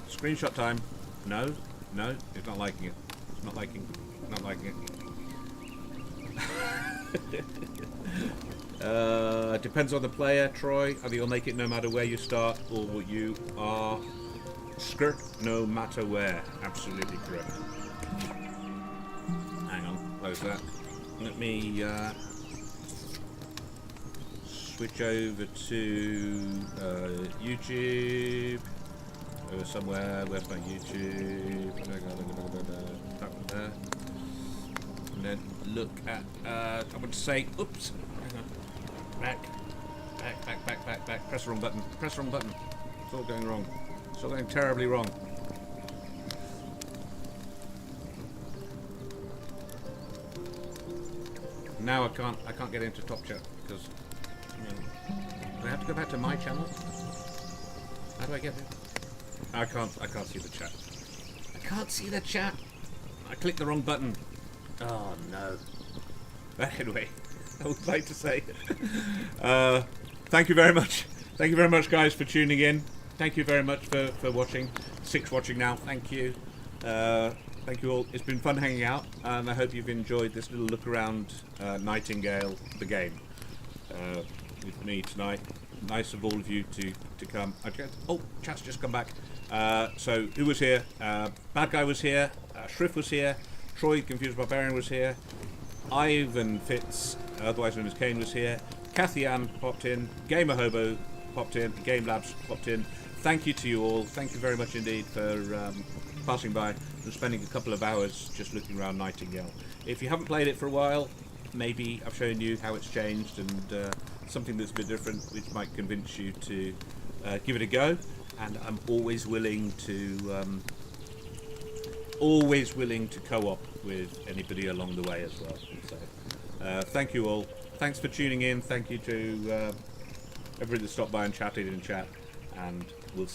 Screenshot time. No. No. It's not liking it. It's not liking. Not liking it. Depends on the player, Troy. Either you'll make it no matter where you start, or you are skirt no matter where. Absolutely correct. Hang on, close that. Let me switch over to YouTube. Somewhere. Where's my YouTube? That one there. And then look at. I want to say. Oops. Hang on. Back. Press the wrong button. Press the wrong button. It's all going wrong. It's all going terribly wrong. Now I can't get into top chat because. Do I have to go back to my channel? How do I get there? I can't see the chat. I can't see the chat. I clicked the wrong button. Oh no. But anyway, I would like to say thank you very much. Thank you very much, guys, for tuning in. Thank you very much for watching. 6 watching now. Thank you. Thank you all. It's been fun hanging out, and I hope you've enjoyed this little look around Nightingale, the game, with me tonight. Nice of all of you to come. Oh, chat's just come back. So who was here? Bad Guy was here. Shrift was here. Troy Confused Barbarian was here. Ivan Fitz, otherwise known as Kane, was here. Kathy Ann popped in. Gamer Hobo popped in. Game Labs popped in. Thank you to you all. Thank you very much indeed for passing by and spending a couple of hours just looking around Nightingale. If you haven't played it for a while, maybe I've shown you how it's changed and something that's a bit different, which might convince you to give it a go. And I'm always willing to co-op with anybody along the way as well. So thank you all. Thanks for tuning in. Thank you to everybody that stopped by and chatted in chat. And